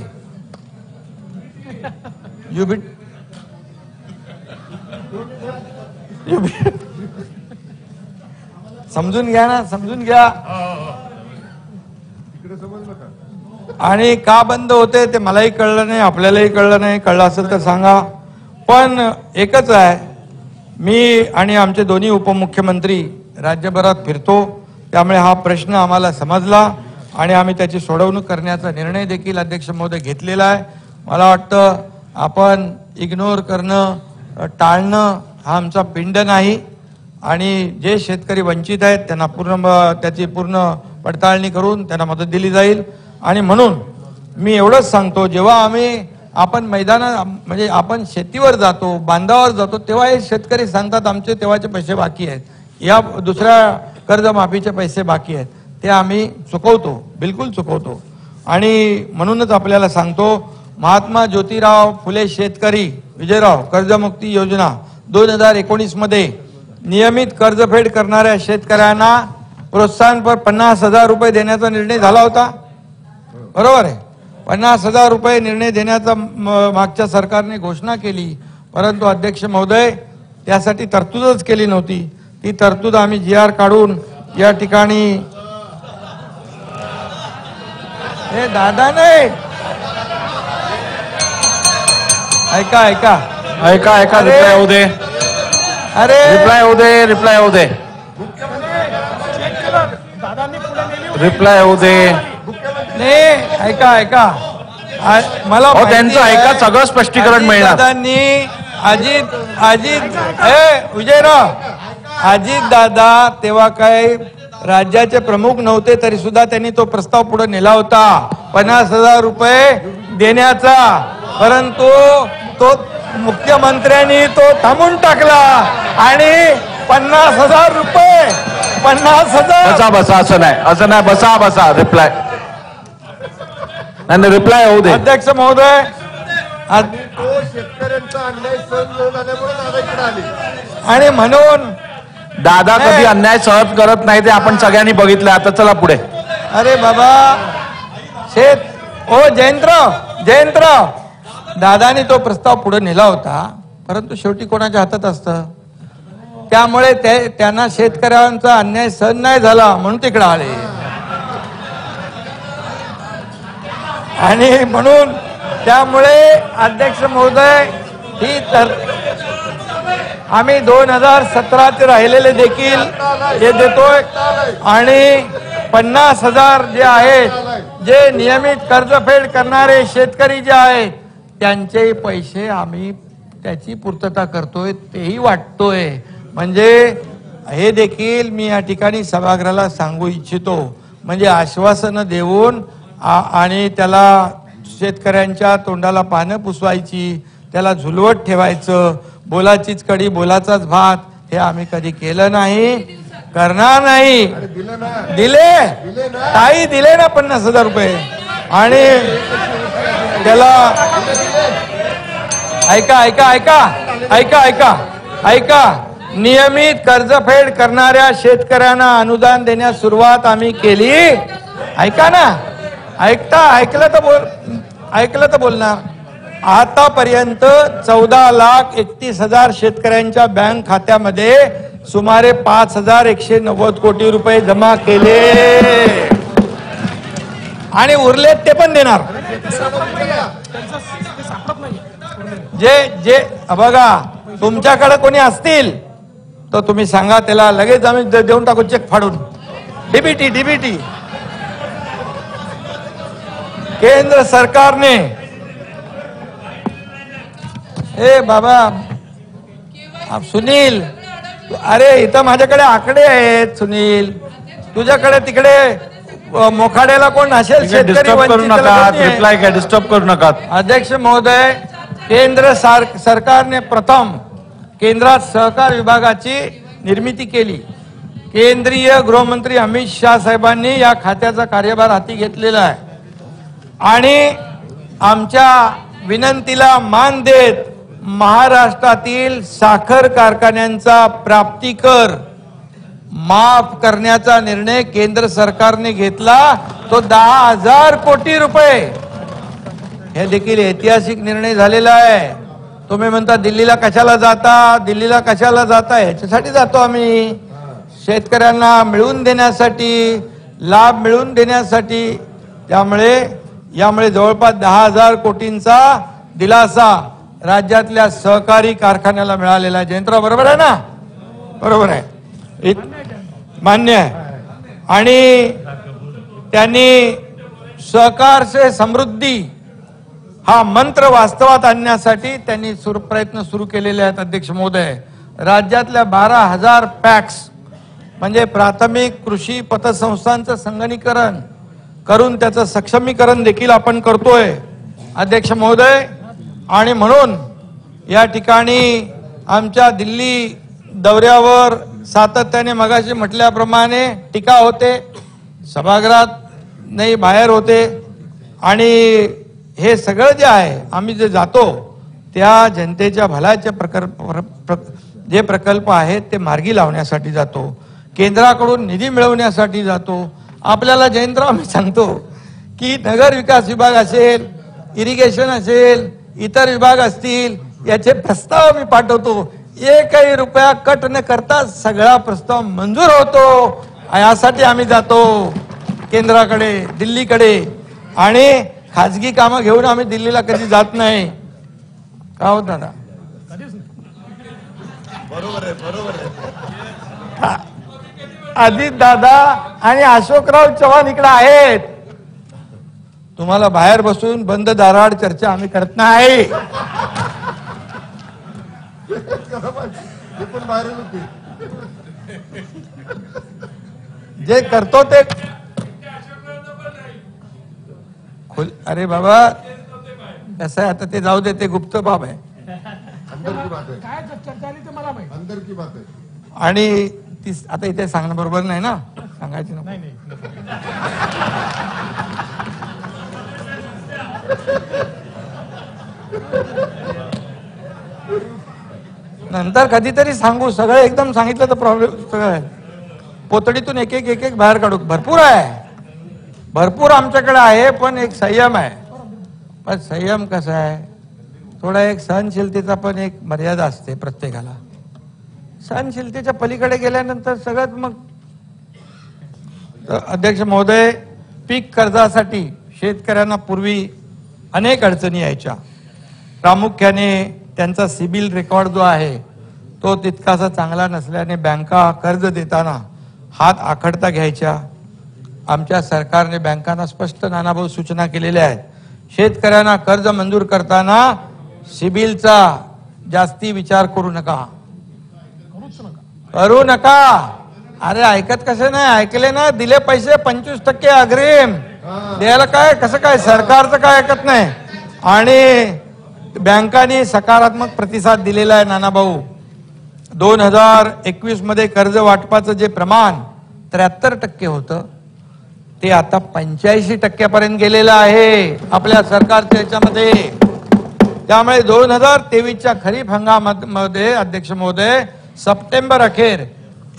समजून घ्या ना, समजून घ्या. आणि का बंद होते ते मलाही कळलं नाही, आपल्यालाही कळलं नाही. कळलं असेल तर सांगा. पण एकच आहे, मी आणि आमचे दोन्ही उपमुख्यमंत्री राज्यभरात फिरतो, त्यामुळे हा प्रश्न आम्हाला समजला आणि आम्ही त्याची सोडवणूक करण्याचा निर्णय देखील अध्यक्ष महोदय घेतलेला आहे. मला वाटतं आपण इग्नोर करणं, टाळणं हा आमचा पिंड नाही. आणि जे शेतकरी वंचित आहेत त्यांना त्याची पूर्ण पडताळणी करून त्यांना मदत दिली जाईल. आणि म्हणून मी एवढंच सांगतो, जेव्हा आपण मैदानात म्हणजे आपण शेतीवर जातो, बांधावर जातो, तेव्हा हे शेतकरी सांगतात आमचे तेव्हाचे पैसे बाकी आहेत, या दुसऱ्या कर्जमाफीचे पैसे बाकी आहेत, ते आम्ही चुकवतो, बिलकुल चुकवतो. आणि म्हणूनच आपल्याला सांगतो, महात्मा ज्योतिराव फुले शेतकरी विजयराव कर्जमुक्ती योजना 2019 मध्ये नियमित कर्जफेड करणाऱ्या शेतकऱ्यांना प्रोत्साहनपर 50,000 रुपये देण्याचा निर्णय झाला होता. बरोबर आहे, 50,000 रुपये निर्णय देण्याचा मागच्या सरकारने घोषणा केली, परंतु अध्यक्ष महोदय त्यासाठी तरतूदच केली नव्हती. ती तरतूद आम्ही GR काढून या ठिकाणी हे दादा नाही, ऐका ऐका ऐका ऐका, रिप्लाय होऊ दे, अरे रिप्लाय होऊ दे, रिप्लाय होऊ दे, रिप्लाय होऊ दे. नाही, ऐका ऐका, मला त्यांचं ऐका, सगळं स्पष्टीकरण मिळणार. दादांनी अजित विजयराव अजित दादा तेव्हा काय राज्याचे प्रमुख नव्हते, तरी सुद्धा त्यांनी तो प्रस्ताव पुढे नेला होता 50,000 रुपये देण्याचा, परंतु तो मुख्यमंत्र्यांनी तो थांबून टाकला आणि 50,000 रुपये 50,000. बसा बसा, असं नाही, बसा बसा, रिप्लाय नाही, रिप्लाय होऊ दे. अध्यक्ष महोदय, शेतकऱ्यांचा अन्याय सहन झाल्यामुळे दादा इकडे आले आणि म्हणून दादा कधी अन्याय सहन करत नाही, ते आपण सगळ्यांनी बघितलं. आता चला पुढे. अरे बाबा जयंतराव दादानी तो प्रस्ताव पुढे नेला होता, परंतु शेवटी कोणाच्या हातात असतं, त्यामुळे त्यांना शेतकऱ्यांचा अन्याय सहन नाही झाला म्हणून तिकडे आले. आणि म्हणून त्यामुळे अध्यक्ष महोदय ही तर आम्ही 2017 राहिलेले देखील हे देतोय आणि 50,000 जे आहेत, जे नियमित कर्जफेड करणारे शेतकरी जे आहेत त्यांचे पैसे आम्ही त्याची पूर्तता करतोय, तेही वाटतोय. म्हणजे हे देखील मी या ठिकाणी सभागृहाला सांगू इच्छितो. म्हणजे आश्वासनं देऊन आणि त्याला शेतकऱ्यांच्या तोंडाला पानं पुसवायची, त्याला झुलवत ठेवायचं, बोलाचीच कडी बोलाचाच भात, हे आम्ही कधी केलं नाही, करणार नाही. दिले ताई, दिले ना 50,000 रुपये. आणि त्याला ऐका ऐका ऐका ऐका ऐका ऐका नियमित कर्जफेड करणाऱ्या शेतकऱ्यांना अनुदान देण्यास सुरुवात आम्ही केली. ऐका ना, ऐकलं तर बोलणार. आतापर्यंत 14,31,000 शेतकऱ्यांच्या बँक खात्यामध्ये सुमारे 5,190 कोटी रुपये जमा केले आणि उरलेत ते पण देणार. जे बघा, तुमच्याकडे कोणी असतील तर तुम्ही सांगा, त्याला लगेच आम्ही देऊन टाकू चेक फाडून. डीबीटी केंद्र सरकारने, ए बाबा सुनील, अरे इथं माझ्याकडे आकडे आहेत सुनील, तुझ्याकडे तिकडे मोखाड्याला कोण असेल शेतकरी डिस्टर्ब करू नका, रिप्लाय काय डिस्टर्ब करू नका. अध्यक्ष महोदय, केंद्र सरकारने प्रथम केंद्रात सहकार विभागाची निर्मिती केली. केंद्रीय गृहमंत्री अमित शाह साहेबांनी या खात्याचा कार्यभार हाती घेतलेला आहे आणि आमच्या विनंतीला मान देत महाराष्ट्रातील साखर कारखान्यांचा प्राप्ती कर माफ करण्याचा निर्णय केंद्र सरकारने घेतला, तो 10,000 कोटी रुपये. हे देखील ऐतिहासिक निर्णय झालेला आहे. तुम्ही म्हणता दिल्लीला कशाला जाता, दिल्लीला कशाला जाता, याच्यासाठी जातो आम्ही, शेतकऱ्यांना मिळवून देण्यासाठी, लाभ मिळवून देण्यासाठी. त्यामुळे यामुळे जवळपास 10,000 कोटींचा दिलासा राज्यातल्या सहकारी कारखान्याला मिळालेला आहे. जयंतराव बरोबर आहे ना? बरोबर आहे, मान्य आहे. आणि त्यांनी सहकार से समृद्धी हा मंत्र वास्तवात आणण्यासाठी त्यांनी प्रयत्न सुरू केलेले आहेत. अध्यक्ष महोदय, राज्यातल्या 12,000 पॅक्स म्हणजे प्राथमिक कृषी पतसंस्थांचं संगणकीकरण करून त्याचं सक्षमीकरण देखील आपण करतोय अध्यक्ष महोदय. आणि म्हणून या ठिकाणी आमच्या दिल्ली दौऱ्यावर सातत्याने मगाशी म्हटल्याप्रमाणे टीका होते, सभागृहात नाही बाहेर होते. आणि हे सगळं जे आहे आम्ही जे जातो त्या जनतेच्या भल्याचे जे प्रकल्प आहेत ते मार्गी लावण्यासाठी जातो, केंद्राकडून निधी मिळवण्यासाठी जातो. आपल्याला जयंतराव मी सांगतो की नगर विकास विभाग असेल, इरिगेशन असेल, इतर विभाग असतील, याचे प्रस्ताव मी पाठवतो. एकही रुपया कट न करता सगळा प्रस्ताव मंजूर होतो. यासाठी आम्ही जातो केंद्राकडे, दिल्लीकडे. आणि खाजगी कामं घेऊन आम्ही दिल्लीला कधी जात नाही. का हो दादा? बरोबर आहे, बरोबर आहे. अजित दादा आणि अशोकराव चव्हाण इकडे आहेत. तुम्हाला बाहेर बसून बंद दाराआड चर्चा आम्ही करत नाही. ते पण बाहेर होते. जे करतो ते अरे बाबा कसं आहे, आता ते जाऊ दे, ते गुप्त बाब आहे. अंदर की बात आहे, अंदर की बात आहे. आणि ती आता इथे सांगणं बरोबर नाही ना, सांगायची नको. नंतर कधीतरी सांगू. सगळं एकदम सांगितलं तर प्रॉब्लेम सगळं आहे. पोतडीतून एक एक बाहेर काढू. भरपूर आहे, भरपूर आमच्याकडे आहे, पण एक संयम आहे. पण संयम कसा आहे, थोडा एक सहनशीलतेचा पण एक मर्यादा असते प्रत्येकाला. सहनशीलतेच्या पलीकडे गेल्यानंतर सगळ्यात मग. अध्यक्ष महोदय, पीक कर्जासाठी शेतकऱ्यांना पूर्वी अनेक अडचणी यायच्या. प्रामुख्याने त्यांचा सिबिल रेकॉर्ड जो आहे तो तितकासा चांगला नसल्याने बँका कर्ज देताना हात आखडता घ्यायच्या. आमच्या सरकारने बँकांना स्पष्ट नानाभाऊ सूचना केलेल्या आहेत. शेतकऱ्यांना कर्ज मंजूर करताना सिबिलचा जास्ती विचार करू नका. अरे ऐकत कसे नाही, ऐकले ना, दिले पैसे 25% अग्रिम द्यायला काय, कसं काय, सरकारचं काय ऐकत नाही. आणि बँकांनी सकारात्मक प्रतिसाद दिलेला आहे नानाभाऊ. 2021 मध्ये कर्ज वाटपाचं जे प्रमाण 73% होतं ते आता 85% पर्यंत गेलेलं आहे आपल्या सरकारच्या याच्यामध्ये. त्यामुळे 2023च्या खरीप हंगामामध्ये अध्यक्ष महोदय सप्टेंबर अखेर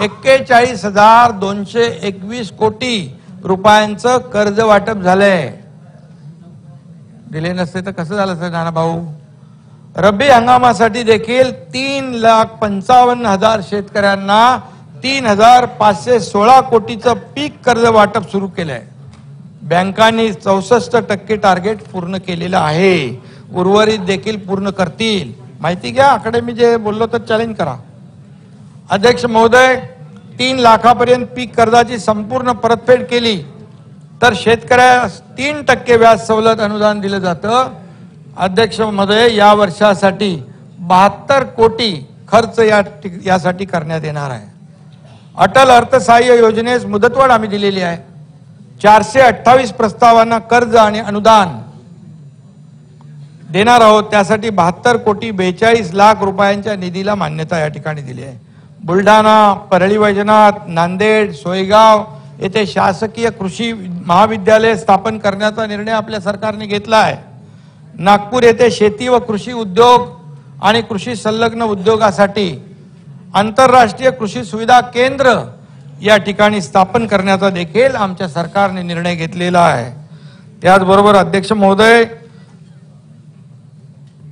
41,221 कोटी रुपयांचं कर्ज वाटप झालंय. दिले नसते तर कसं झालं असतं नानाभाऊ? रब्बी हंगामासाठी देखील 3,55,000 शेतकऱ्यांना 3,516 कोटीचं पीक कर्ज वाटप सुरू केलंय. बँकांनी 64% टार्गेट पूर्ण केलेलं आहे. उर्वरित देखील पूर्ण करतील. माहिती घ्या, आकडे मी जे बोललो तर चॅलेंज करा. अध्यक्ष महोदय, 3 लाखापर्यंत पीक कर्जाची संपूर्ण परतफेड केली तर शेतकऱ्यास 3% व्याज सवलत अनुदान दिलं जातं. अध्यक्ष महोदय, या वर्षासाठी 72 कोटी खर्च यासाठी करण्यात येणार आहे. अटल अर्थसहाय्य योजनेस मुदतवाढ आम्ही दिलेली आहे. 428 प्रस्तावांना कर्ज आणि अनुदान देणार आहोत. त्यासाठी 72 कोटी 42 लाख रुपयांच्या निधीला मान्यता या ठिकाणी दिली आहे. बुलढाणा, परळी वैजनाथ, नांदेड, सोयगाव येथे शासकीय कृषी महाविद्यालय स्थापन करण्याचा निर्णय आपल्या सरकारने घेतला आहे. नागपूर येथे शेती व कृषी उद्योग आणि कृषी संलग्न उद्योगासाठी आंतरराष्ट्रीय कृषी सुविधा केंद्र या ठिकाणी स्थापन करण्याचा देखील आमच्या सरकारने निर्णय घेतलेला आहे. त्याचबरोबर अध्यक्ष महोदय,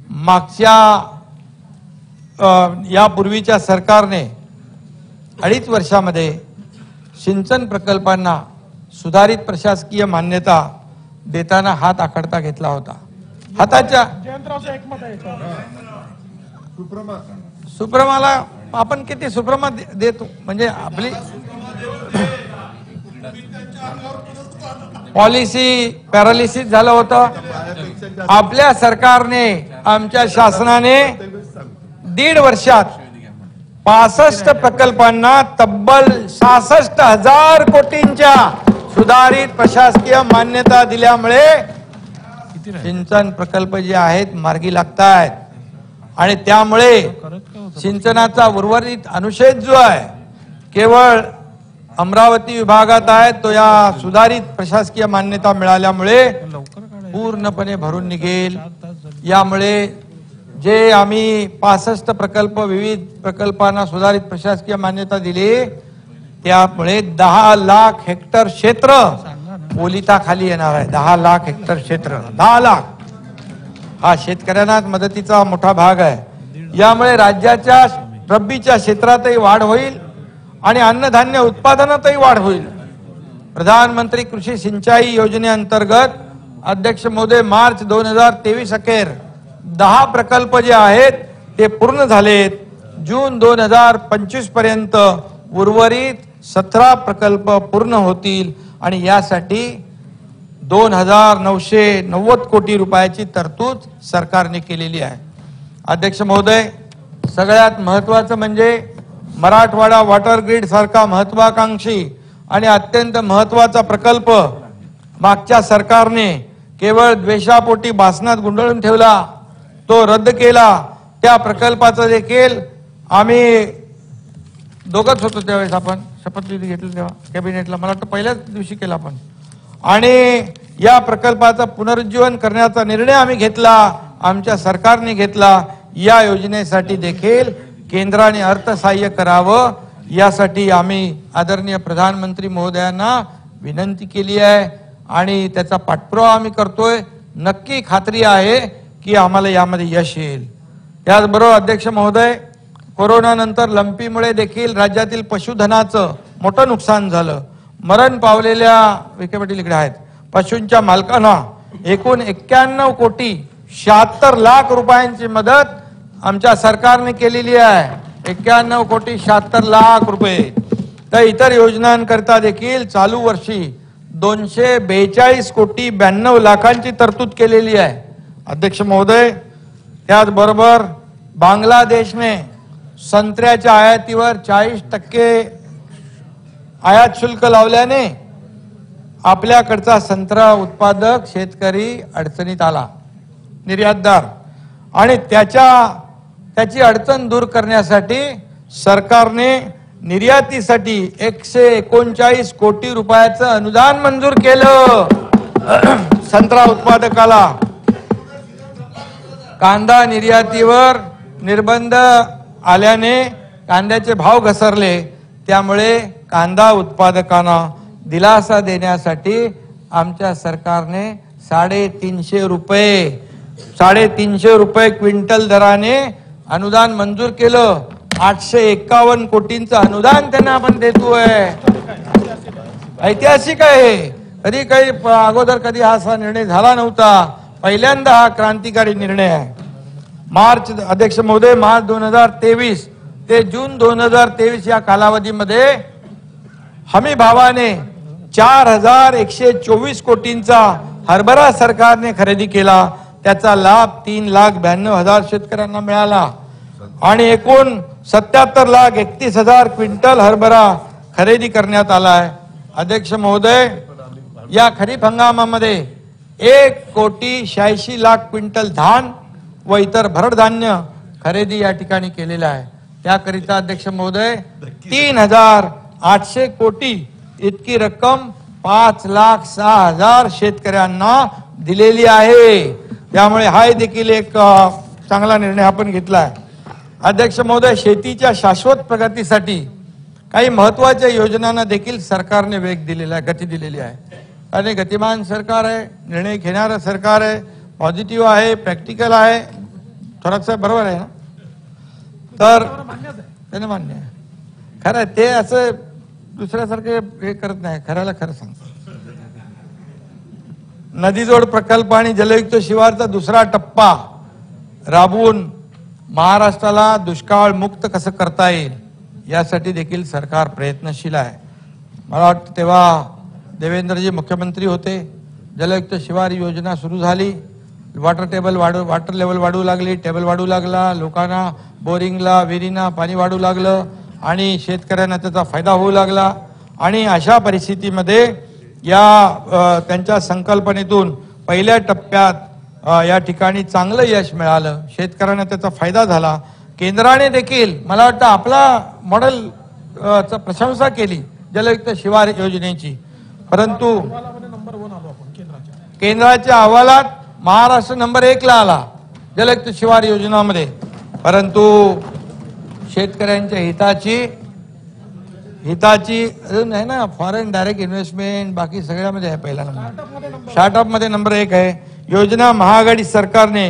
मागच्या यापूर्वीच्या सरकारने 2.5 वर्षामध्ये सिंचन प्रकल्पांना सुधारित प्रशासकीय मान्यता देताना हात आखडता घेतला होता. हाताच्या सुप्रमा आपण किती सुप्रमा देतो म्हणजे आपली पॉलिसी पॅरालिसिस झालं होतं. आपल्या सरकारने आमच्या शासनाने 1.5 वर्षात 65 प्रकल्पांना तब्बल 66,000 कोटींच्या सुधारित प्रशासकीय मान्यता दिल्यामुळे सिंचन प्रकल्प जे आहेत मार्गी लागत आहेत आणि त्यामुळे सिंचनाचा उर्वरित अनुशेष जो आहे केवळ अमरावती विभागात आहे तो या सुधारित प्रशासकीय मान्यता मिळाल्यामुळे पूर्णपणे भरून निघेल. यामुळे जे आम्ही 65 प्रकल्प विविध प्रकल्पांना सुधारित प्रशासकीय मान्यता दिली त्यामुळे 10 लाख हेक्टर क्षेत्र ओलिताखाली येणार आहे. 10 लाख हेक्टर क्षेत्र 10 लाख हा शेतकऱ्यांना मदतीचा मोठा भाग आहे. यामुळे राज्याच्या रब्बीच्या क्षेत्रातही वाढ होईल आणि अन्नधान्य उत्पादनातही वाढ होईल. प्रधानमंत्री कृषी सिंचाई योजनेअंतर्गत अध्यक्ष महोदय मार्च 2023 अखेर 10 प्रकल्प जे आहेत ते पूर्ण झालेत. जून 2025 पर्यंत उर्वरित 17 प्रकल्प पूर्ण होतील आणि यासाठी 2,990 कोटी रुपयाची तरतूद सरकारने केलेली आहे. अध्यक्ष महोदय, सगळ्यात महत्वाचं म्हणजे मराठवाडा वॉटर ग्रीड सारखा महत्वाकांक्षी आणि अत्यंत महत्वाचा प्रकल्प मागच्या सरकारने केवळ द्वेषापोटी भासणात गुंडाळून ठेवला, तो रद्द केला. त्या प्रकल्पाचं देखील आम्ही दोघंच होतो त्यावेळेस, आपण शपथविधी घेतली तेव्हा कॅबिनेटला, मला वाटतं पहिल्याच दिवशी केला आपण, आणि या प्रकल्पाचं पुनरुज्जीवन करण्याचा निर्णय आम्ही घेतला, आमच्या सरकारने घेतला. या योजनेसाठी देखील केंद्राने अर्थसहाय्य करावं यासाठी आम्ही आदरणीय प्रधानमंत्री महोदयांना विनंती केली आहे आणि त्याचा पाठपुरावा आम्ही करतोय. नक्की खात्री आहे की आम्हाला यामध्ये यश येईल. त्याचबरोबर अध्यक्ष महोदय, कोरोना नंतर लंपीमुळे देखील राज्यातील पशुधनाचं मोठं नुकसान झालं. मरण पावलेल्या विखे पाटील इकडे आहेत पशूंच्या मालकांना एकूण 91 कोटी 76 लाख रुपयांची मदत आमच्या सरकारने केलेली आहे. 91 कोटी 76 लाख रुपये. तर इतर योजनांकरता देखील चालू वर्षी 242 कोटी 92 लाखांची तरतूद केलेली आहे. अध्यक्ष महोदय, त्याचबरोबर बांगलादेशने संत्र्याच्या आयातीवर 40% आयात शुल्क लावल्याने आपल्याकडचा संत्रा उत्पादक शेतकरी अडचणीत आला, निर्यातदार, आणि त्याची अडचण दूर करण्यासाठी सरकारने निर्यातीसाठी 139 कोटी रुपयाचं अनुदान मंजूर केलं संत्रा उत्पादकाला. कांदा निर्यातीवर निर्बंध आल्याने कांद्याचे भाव घसरले, त्यामुळे कांदा उत्पादकांना दिलासा देण्यासाठी आमच्या सरकारने 350 रुपये क्विंटल दराने अनुदान मंजूर केलं. 851 कोटींचं अनुदान त्यांना आपण देतोय. ऐतिहासिक आहे. कधी काही अगोदर कधी हा असा निर्णय झाला नव्हता. पहिल्यांदा हा क्रांतिकारी निर्णय आहे. अध्यक्ष महोदय, मार्च 2023 ते जून 2023 या कालावधीमध्ये हमी भावाने 4,124 कोटींचा हरभरा सरकारने खरेदी केला. त्याचा लाभ 3,92,000 शेतकऱ्यांना मिळाला आणि एकूण 77,31,000 क्विंटल हरभरा खरेदी करण्यात आला आहे. अध्यक्ष महोदय, या खरीप हंगामामध्ये 1,86,00,000 क्विंटल धान व इतर भरड धान्य खरेदी या ठिकाणी केलेला आहे. त्याकरिता अध्यक्ष महोदय 3,800 कोटी इतकी रक्कम 5,06,000 शेतकऱ्यांना दिलेली आहे. त्यामुळे हा देखील एक चांगला निर्णय आपण घेतला आहे. अध्यक्ष महोदय, शेतीच्या शाश्वत प्रगतीसाठी काही महत्वाच्या योजनांना देखील सरकारने वेग दिलेला आहे, गती दिलेली आहे. आणि गतिमान सरकार आहे, निर्णय घेणारं सरकार आहे, पॉझिटिव्ह आहे, प्रॅक्टिकल आहे. थोरात साहेब बरोबर आहे ना? तर त्याने मान्य आहे. खरं ते असं दुसऱ्यासारखे हे करत नाही, खऱ्याला खरं सांगतो. नदीजोड प्रकल्प आणि जलयुक्त शिवारचा दुसरा टप्पा राबवून महाराष्ट्राला दुष्काळ मुक्त कसं करता येईल यासाठी देखील सरकार प्रयत्नशील आहे. मला वाटतं तेव्हा देवेंद्रजी मुख्यमंत्री होते, जलयुक्त शिवार योजना सुरू झाली, वॉटर लेवल वाढू लागली, टेबल वाढू लागला, लोकांना बोरिंगला विहिरींना पाणी वाढू लागलं आणि शेतकऱ्यांना त्याचा फायदा होऊ लागला. आणि अशा परिस्थितीमध्ये या त्यांच्या संकल्पनेतून पहिल्या टप्प्यात या ठिकाणी चांगलं यश मिळालं, शेतकऱ्यांना त्याचा फायदा झाला. केंद्राने देखील मला वाटतं आपला मॉडेल प्रशंसा केली जलयुक्त शिवार योजनेची, परंतु केंद्राच्या अहवालात महाराष्ट्र नंबर 1 ला आला जलयुक्त शिवार योजनामध्ये. परंतु शेतकऱ्यांच्या हिताची अजून आहे ना, फॉरेन डायरेक्ट इन्व्हेस्टमेंट बाकी सगळ्यामध्ये आहे पहिला नंबर, स्टार्टअप मध्ये नंबर 1 आहे. योजना महाआघाडी सरकारने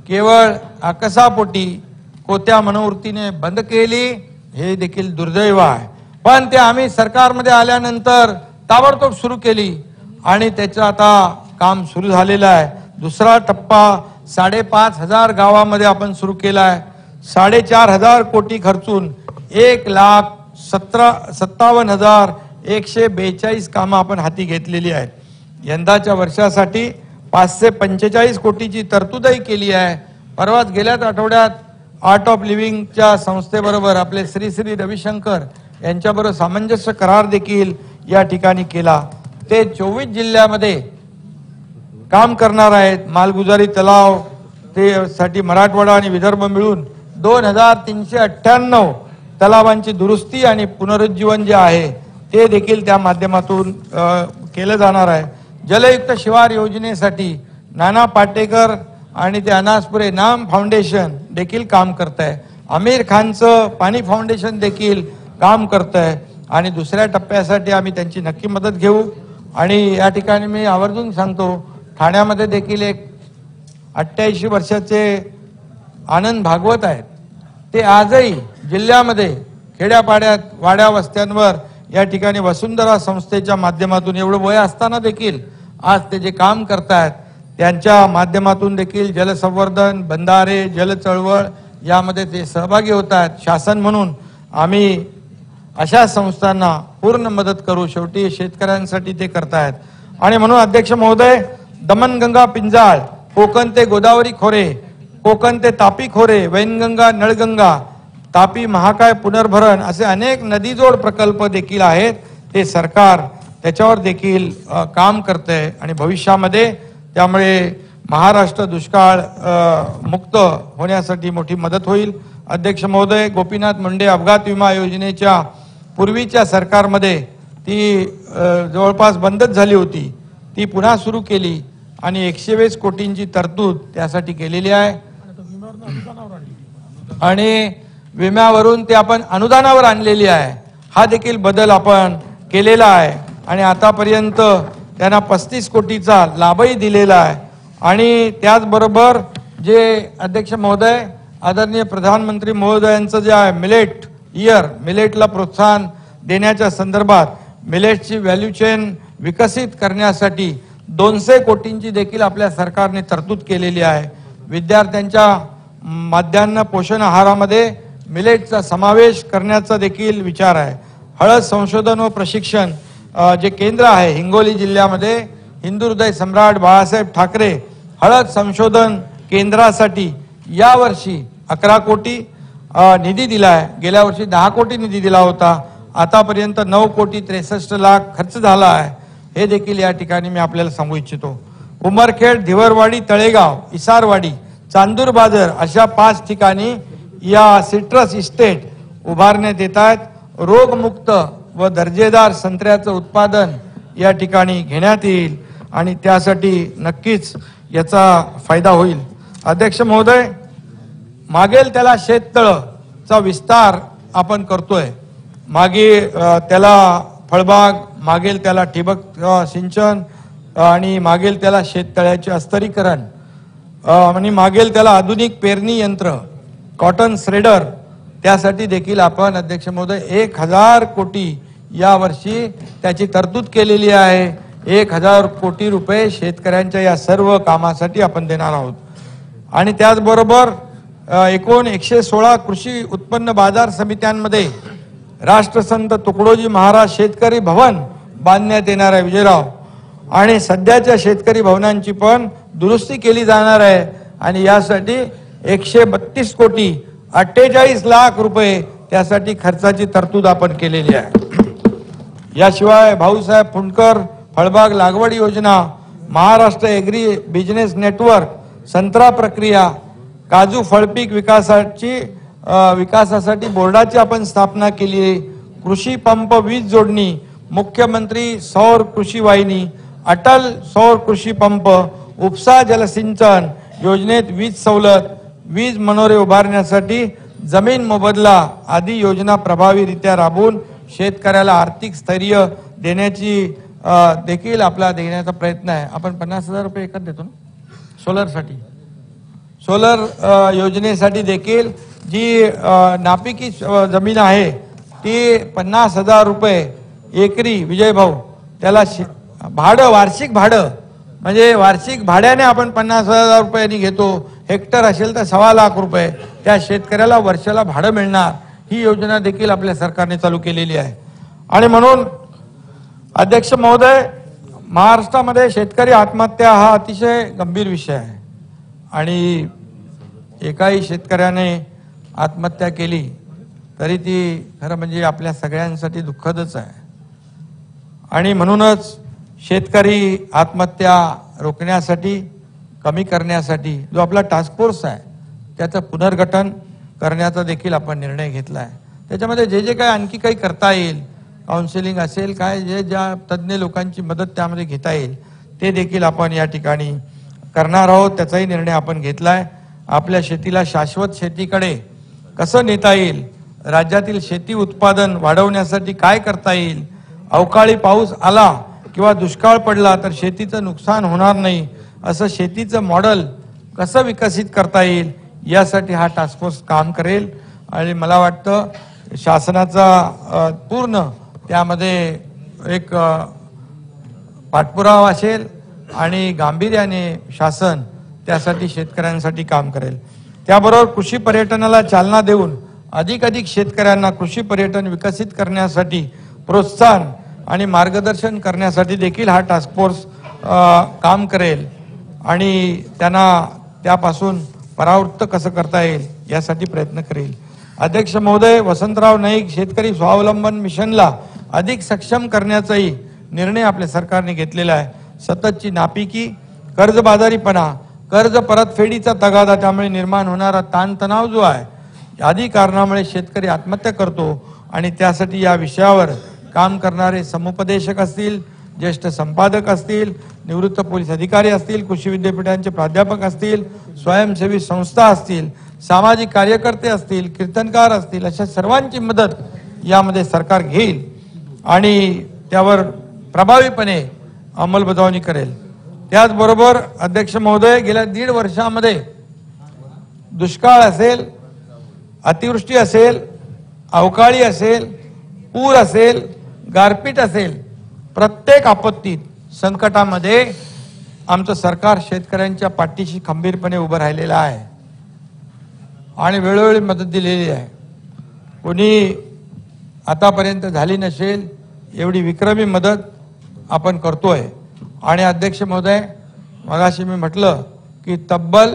केवळ आकसापोटी कोत्या मनोवृत्तीने बंद केली, हे देखील दुर्दैव आहे. पण ते आम्ही सरकारमध्ये आल्यानंतर ताबडतोब सुरू केली आणि त्याचं आता काम सुरू झालेलं आहे. दुसरा टप्पा 5,500 गावामध्ये आपण सुरू केला आहे. 4,500 कोटी खर्चून 1,57,142 कामं आपण हाती घेतलेली आहेत. यंदाच्या वर्षासाठी 545 कोटीची तरतूदही केली आहे. परवाच गेल्याच आठवड्यात आर्ट ऑफ लिव्हिंगच्या संस्थेबरोबर आपले श्री रविशंकर यांच्याबरोबर सामंजस्य करार देखील या ठिकाणी केला. ते 24 जिल्ह्यामध्ये काम करणार आहेत. मालगुजारी तलाव ते साठी मराठवाडा आणि विदर्भ मिळून 2,398 तलावांची दुरुस्ती आणि पुनरुज्जीवन जे आहे ते देखील त्या माध्यमातून केलं जाणार आहे. जलयुक्त शिवार योजनेसाठी नाना पाटेकर आणि ते अनासपुरे नाम फाउंडेशन देखील काम करत आहे. आमिर खानचं पाणी फाउंडेशन देखील काम करत आहे आणि दुसऱ्या टप्प्यासाठी आम्ही त्यांची नक्की मदत घेऊ. आणि या ठिकाणी मी आवर्जून सांगतो, ठाण्यामध्ये देखील एक 88 वर्षाचे आनंद भागवत आहेत. ते आजही जिल्ह्यामध्ये खेड्यापाड्यात वाड्या वस्त्यांवर या ठिकाणी वसुंधरा संस्थेच्या माध्यमातून एवढं वय असताना देखील आज ते जे काम करतायत त्यांच्या माध्यमातून देखील जलसंवर्धन, बंधारे, जल चळवळ यामध्ये ते सहभागी होत आहेत. शासन म्हणून आम्ही अशा संस्थांना पूर्ण मदत करू. शेवटी शेतकऱ्यांसाठी ते करतायत. आणि म्हणून अध्यक्ष महोदय, दमनगंगा पिंजाळ, कोकण ते गोदावरी खोरे, कोकण ते तापी खोरे, वैनगंगा, नळगंगा, तापी महाकाय पुनर्भरण असे अनेक नदीजोड प्रकल्प देखील आहेत. ते सरकार त्याच्यावर देखील काम करतंय आणि भविष्यामध्ये त्यामुळे महाराष्ट्र दुष्काळ मुक्त होण्यासाठी मोठी मदत होईल. अध्यक्ष महोदय, गोपीनाथ मुंडे अपघात विमा योजनेच्या पूर्वीच्या सरकारमध्ये ती जवळपास बंदच झाली होती, ती पुन्हा सुरू केली आणि 120 कोटींची तरतूद त्यासाठी केलेली आहे. आणि विम्यावरून ते आपण अनुदानावर आणलेली आहे. हा देखील बदल आपण केलेला आहे आणि आतापर्यंत त्यांना 35 कोटीचा लाभही दिलेला आहे. आणि त्याचबरोबर जे अध्यक्ष महोदय, आदरणीय प्रधानमंत्री महोदयांचं जे आहे मिलेट इयर, मिलेटला प्रोत्साहन देण्याच्या संदर्भात मिलेटची व्हॅल्यू चेन विकसित करण्यासाठी 200 कोटींची देखील आपल्या सरकारने तरतूद केलेली आहे. विद्यार्थ्यांच्या माध्यान्ह पोषण आहारामध्ये मिलेटचा समावेश करण्याचा देखील विचार आहे. हळद संशोधन व प्रशिक्षण जे केंद्र आहे हिंगोली जिल्ह्यामध्ये, हिंदू हृदय सम्राट बाळासाहेब ठाकरे हळद संशोधन केंद्रासाठी यावर्षी 11 कोटी निधी दिला आहे. गेल्या वर्षी 10 कोटी निधी दिला होता. आतापर्यंत 9 कोटी 63 लाख खर्च झाला आहे. हे देखील या ठिकाणी मी आपल्याला सांगू इच्छितो. उमरखेड, धिवरवाडी, तळेगाव, इसारवाडी, चांदूर बाजार अशा 5 ठिकाणी या सिट्रस इस्टेट उभारण्यात येत आहेत. रोगमुक्त व दर्जेदार संत्र्याचं उत्पादन या ठिकाणी घेण्यात येईल आणि त्यासाठी नक्कीच याचा फायदा होईल. अध्यक्ष महोदय, मागेल त्याला शेततळचा विस्तार आपण करतोय. मागे त्याला फळबाग, मागेल त्याला ठिबक सिंचन आणि मागेल त्याला शेततळ्याचे अस्तरीकरण आणि मागेल त्याला आधुनिक पेरणी यंत्र, कॉटन श्रेडर, त्यासाठी देखील आपण अध्यक्ष महोदय 1000 कोटी यावर्षी त्याची तरतूद केलेली आहे. 1000 कोटी रुपये शेतकऱ्यांच्या या सर्व कामासाठी आपण देणार आहोत. आणि त्याचबरोबर एकूण 116 कृषी उत्पन्न बाजार समित्यांमध्ये राष्ट्रसंत तुकडोजी महाराज शेतकरी भवन बांधण्यात येणार आहे विजयराव. आणि सध्याच्या शेतकरी भवनांची पण दुरुस्ती केली जाणार आहे आणि यासाठी 132 कोटी 48 लाख रुपये त्यासाठी खर्चाची तरतूद आपण केलेली आहे. याशिवाय भाऊसाहेब फुंडकर फळबाग लागवड योजना, महाराष्ट्र एग्री बिझनेस नेटवर्क, संत्रा प्रक्रिया, काजू फळपीक विकासासाठी बोर्डाची आपण स्थापना केली आहे. कृषी पंप वीज जोडणी, मुख्यमंत्री सौर कृषी वाहिनी, अटल सौर कृषी पंप, उपसा जलसिंचन योजनेत वीज सवलत, वीज मनोरे उभारण्यासाठी जमीन मोबदला आदी योजना प्रभावीरित्या राबवून शेतकऱ्याला आर्थिक स्थैर्य देण्याची देखील आपला देण्याचा प्रयत्न आहे. आपण 50,000 रुपये एकच देतो ना सोलरसाठी. सोलर योजनेसाठी देखील जी नापिकी जमीन आहे ती 50,000 रुपये एकरी विजयभाऊ त्याला भाडं, वार्षिक भाडं म्हणजे वार्षिक भाड्याने आपण 50,000 रुपयांनी घेतो. हेक्टर असेल तर 1.25 लाख रुपये त्या शेतकऱ्याला वर्षाला भाडं मिळणार. ही योजना देखील आपल्या सरकारने चालू केलेली आहे. आणि म्हणून अध्यक्ष महोदय, महाराष्ट्रामध्ये शेतकरी आत्महत्या हा अतिशय गंभीर विषय आहे आणि एकाही शेतकऱ्याने आत्महत्या केली तरी ती खरं म्हणजे आपल्या सगळ्यांसाठी दुःखदच आहे. आणि म्हणूनच शेतकरी आत्महत्या रोखण्यासाठी, कमी करण्यासाठी जो आपला टास्क फोर्स आहे त्याचं पुनर्गठन करण्याचा देखील आपण निर्णय घेतला आहे. त्याच्यामध्ये जे जे काय आणखी काही करता येईल, काउन्सिलिंग असेल, काय जे ज्या तज्ज्ञ लोकांची मदत त्यामध्ये घेता येईल ते देखील आपण या ठिकाणी करणार आहोत. त्याचाही निर्णय आपण घेतला आहे. आपल्या शेतीला शाश्वत शेतीकडे कसं नेता येईल, राज्यातील शेती उत्पादन वाढवण्यासाठी काय करता येईल, अवकाळी पाऊस आला किंवा दुष्काळ पडला तर शेतीचं नुकसान होणार नाही असं शेतीचं मॉडेल कसं विकसित करता येईल यासाठी हा टास्क फोर्स काम करेल. आणि मला वाटतं शासनाचा पूर्ण त्यामध्ये एक पाठपुरावा असेल आणि गांभीर्याने शासन त्यासाठी शेतकऱ्यांसाठी काम करेल. त्याबरोबर कृषी पर्यटनाला चालना देऊन अधिकाधिक शेतकऱ्यांना कृषी पर्यटन विकसित करण्यासाठी प्रोत्साहन आणि मार्गदर्शन करण्यासाठी देखील हा टास्क फोर्स काम करेल आणि त्यांना त्यापासून परावृत्त कसं करता येईल यासाठी प्रयत्न करेल. अध्यक्ष महोदय, वसंतराव नाईक शेतकरी स्वावलंबन मिशनला अधिक सक्षम करण्याचाही निर्णय आपल्या सरकारने घेतलेला आहे. सततची नापिकी, कर्जबाजारीपणा, कर्ज परतफेडीचा तगादा, त्यामुळे निर्माण होणारा ताणतणाव जो आहे आदी कारणामुळे शेतकरी आत्महत्या करतो आणि त्यासाठी या विषयावर काम करणारे समुपदेशक असतील, ज्येष्ठ संपादक असतील, निवृत्त पोलीस अधिकारी असतील, कृषी विद्यापीठांचे प्राध्यापक असतील, स्वयंसेवी संस्था असतील, सामाजिक कार्यकर्ते असतील, कीर्तनकार असतील, अशा सर्वांची मदत यामध्ये सरकार घेईल आणि त्यावर प्रभावीपणे अंमलबजावणी करेल. त्याचबरोबर अध्यक्ष महोदय, गेल्या 1.5 वर्षामध्ये दुष्काळ असेल, अतिवृष्टी असेल, अवकाळी असेल, पूर असेल, गारपीट असेल, प्रत्येक आपत्तीत, संकटामध्ये आमचं सरकार शेतकऱ्यांच्या पाठीशी खंबीरपणे उभं राहिलेलं आहे आणि वेळोवेळी मदत दिलेली आहे. कोणी आतापर्यंत झाली नसेल एवढी विक्रमी मदत आपण करतोय. आणि अध्यक्ष महोदय, मगाशी मी म्हटलं की तब्बल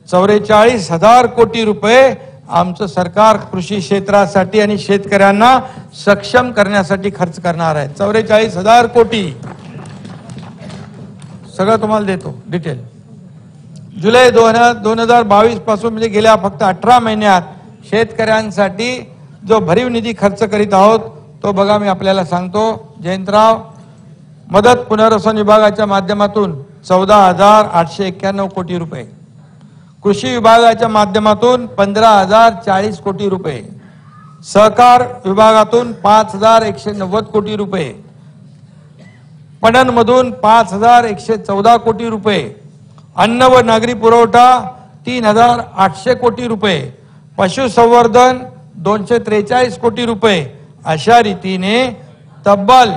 44,000 कोटी रुपये आमचं सरकार कृषी क्षेत्रासाठी आणि शेतकऱ्यांना सक्षम करण्यासाठी खर्च करणार आहे. 44,000 कोटी सगळं तुम्हाला देतो डिटेल. जुलै 2022 पासून म्हणजे गेल्या फक्त 18 महिन्यात शेतकऱ्यांसाठी जो भरीव निधी खर्च करीत आहोत तो बघा मी आपल्याला सांगतो. जयंतराव, मदत पुनर्वसन विभागाच्या माध्यमातून 14,891 कोटी रुपये, कृषी विभागाच्या माध्यमातून 15,040 कोटी रुपये, सहकार विभागातून 5,190 कोटी रुपये, पणनमधून 5,114 कोटी रुपये, अन्न व नागरी पुरवठा 3,800 कोटी रुपये, पशुसंवर्धन 243 कोटी रुपये, अशा रीतीने तब्बल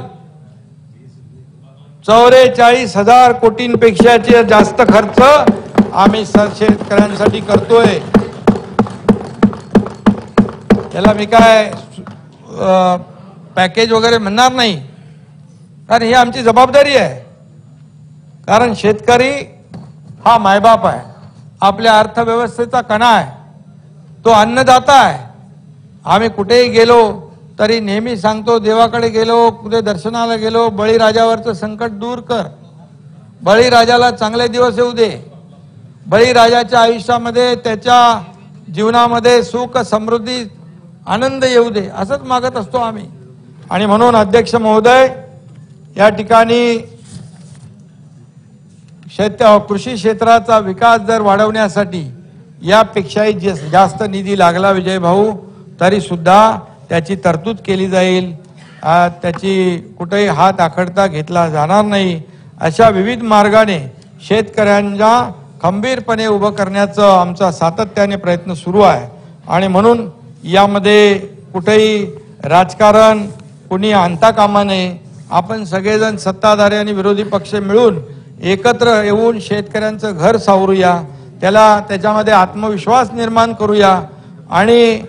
44,000 कोटींपेक्षा जास्त खर्च आम्ही शेतकऱ्यांसाठी करतोय. त्याला मी काय पॅकेज वगैरे म्हणणार नाही, कारण ही आमची जबाबदारी आहे. कारण शेतकरी हा मायबाप आहे, आपल्या अर्थव्यवस्थेचा कणा आहे, तो अन्नदाता आहे. आम्ही कुठेही गेलो तरी नेहमी सांगतो, देवाकडे गेलो, कुठे दर्शनाला गेलो, बळीराजावरचं संकट दूर कर, बळीराजाला चांगले दिवस येऊ दे, बळीराजाच्या आयुष्यामध्ये त्याच्या जीवनामध्ये सुख समृद्धी आनंद येऊ दे, असंच मागत असतो आम्ही. आणि म्हणून अध्यक्ष महोदय, या ठिकाणी कृषी क्षेत्राचा विकास जर वाढवण्यासाठी यापेक्षाही जास्त निधी लागला विजय भाऊ, तरी सुद्धा त्याची तरतूद केली जाईल. त्याची कुठेही हात आखडता घेतला जाणार नाही. अशा विविध मार्गाने शेतकऱ्यांना खंबीरपणे उभं करण्याचा आमचा सातत्याने प्रयत्न सुरू आहे. आणि म्हणून यामध्ये कुठेही राजकारण कुणी आणता कामा नये. आपण सगळेजण सत्ताधारी आणि विरोधी पक्ष मिळून एकत्र येऊन शेतकऱ्यांचं घर सावरूया, त्याच्यामध्ये आत्मविश्वास निर्माण करूया आणि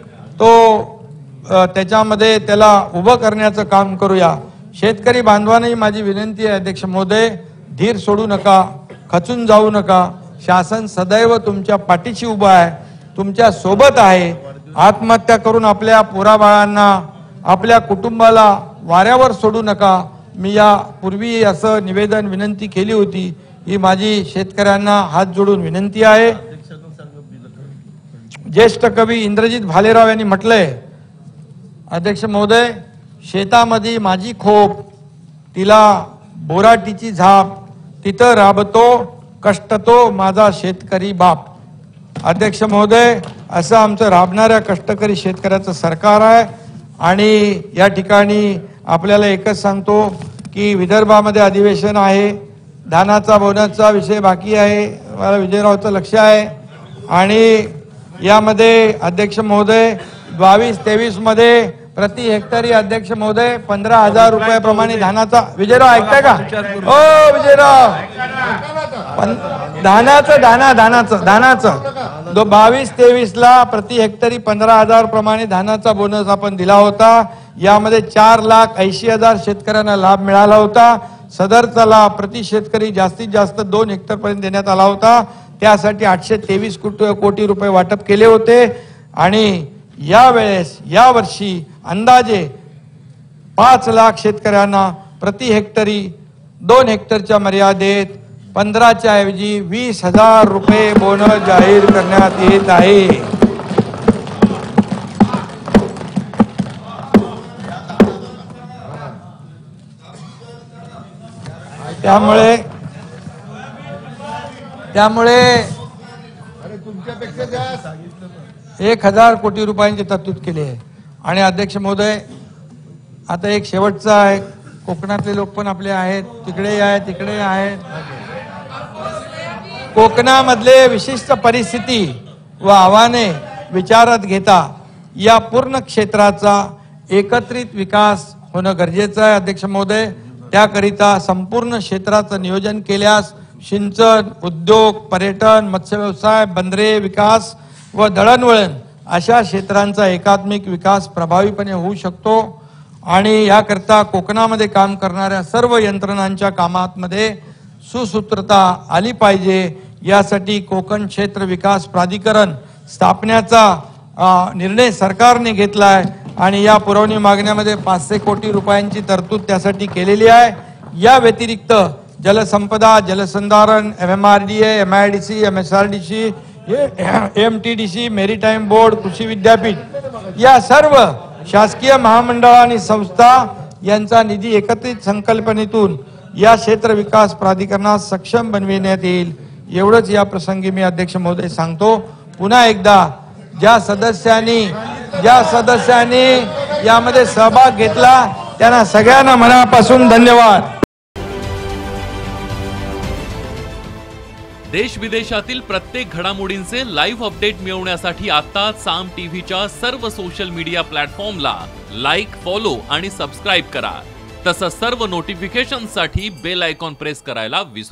त्याच्यामध्ये त्याला उभं करण्याचं काम करूया. शेतकरी बांधवांनाही माझी विनंती आहे, अध्यक्ष महोदय, धीर सोडू नका, खचून जाऊ नका. शासन सदैव तुमच्या पाठीशी उभं आहे, तुमच्या सोबत आहे. आत्महत्या करून आपल्या पोराबाळांना, आपल्या कुटुंबाला वाऱ्यावर सोडू नका. मी यापूर्वी असं निवेदन विनंती केली होती. ही माझी शेतकऱ्यांना हात जोडून विनंती आहे. ज्येष्ठ कवी इंद्रजित भालेराव यांनी म्हटलंय, अध्यक्ष महोदय, शेतामध्ये माझी खोप, तिला बोराटीची झाप, तिथं राबतो कष्टतो माझा शेतकरी बाप. अध्यक्ष महोदय, असं आमचं राबणाऱ्या कष्टकरी शेतकऱ्याचं सरकार आहे. आणि या ठिकाणी आपल्याला एकच सांगतो की विदर्भामध्ये अधिवेशन आहे, धानाचा बोनसचा विषय बाकी आहे, मला विजयरावचं लक्ष आहे. आणि यामध्ये अध्यक्ष महोदय 22-23 मध्ये प्रति हेक्टरी अध्यक्ष महोदय 15,000 रुपयाप्रमाणे धानाचा, विजयराव ऐकताय का? ओ विजयराव, धानाचं 22-23 ला प्रति हेक्टरी 15,000 प्रमाणे धानाचा बोनस आपण दिला होता. यामध्ये 4,80,000 शेतकऱ्यांना लाभ मिळाला होता. सदरचा लाभ प्रति शेतकरी जास्तीत जास्त 2 हेक्टर पर्यंत देण्यात आला होता. त्यासाठी 823 कोटी रुपये वाटप केले होते. आणि यावर्षी अंदाजे 5 लाख शेतकऱ्यांना प्रति हेक्टरी 2 हेक्टरच्या मर्यादेत 15च्या ऐवजी 20,000 रुपये बोनस जाहीर करण्यात येत आहे. त्यामुळे 1,000 कोटी रुपयांची तरतूद केली आहे. आणि अध्यक्ष महोदय, आता एक शेवटचा आहे, कोकणातले लोक पण आपले आहेत, तिकडे आहेत. कोकणामधले विशिष्ट परिस्थिती व आव्हाने विचारात घेता या पूर्ण क्षेत्राचा एकत्रित विकास होणं गरजेचं आहे. अध्यक्ष महोदय, त्याकरिता संपूर्ण क्षेत्राचं नियोजन केल्यास सिंचन, उद्योग, पर्यटन, मत्स्यव्यवसाय, बंदरे विकास व दळणवळण अशा क्षेत्रांचा एकात्मिक विकास प्रभावीपणे होऊ शकतो. आणि याकरता कोकणामध्ये काम करणाऱ्या सर्व यंत्रणांच्या कामांमध्ये सुसूत्रता आली पाहिजे. यासाठी कोकण क्षेत्र विकास प्राधिकरण स्थापण्याचा निर्णय सरकारने घेतला आहे. आणि या पुरवणी मागण्यामध्ये 500 कोटी रुपयांची तरतूद त्यासाठी केलेली आहे. या व्यतिरिक्त जलसंपदा, जलसंधारण, MMRDA, MIDC, MSRDC, MTDC, maritime board, कृषी विद्यापीठ या सर्व शासकीय महामंडळ आणि संस्था यांचा निधी एकत्रित संकल्पनेतून या क्षेत्र विकास प्राधिकरणास सक्षम बनविण्यात येईल. एवढंच या प्रसंगी मी अध्यक्ष महोदय सांगतो. पुन्हा एकदा ज्या सदस्यांनी यामध्ये सहभाग घेतला त्यांना सगळ्यांना मनापासून धन्यवाद. देश विदेशातील प्रत्येक घडामोडींचे लाईव्ह अपडेट मिळवण्यासाठी आता साम टीव्हीच्या सर्व सोशल मीडिया प्लॅटफॉर्मला लाईक, फॉलो आणि सबस्क्राईब करा. तसंच सर्व नोटिफिकेशनसाठी बेल आयकॉन प्रेस करायला विसरू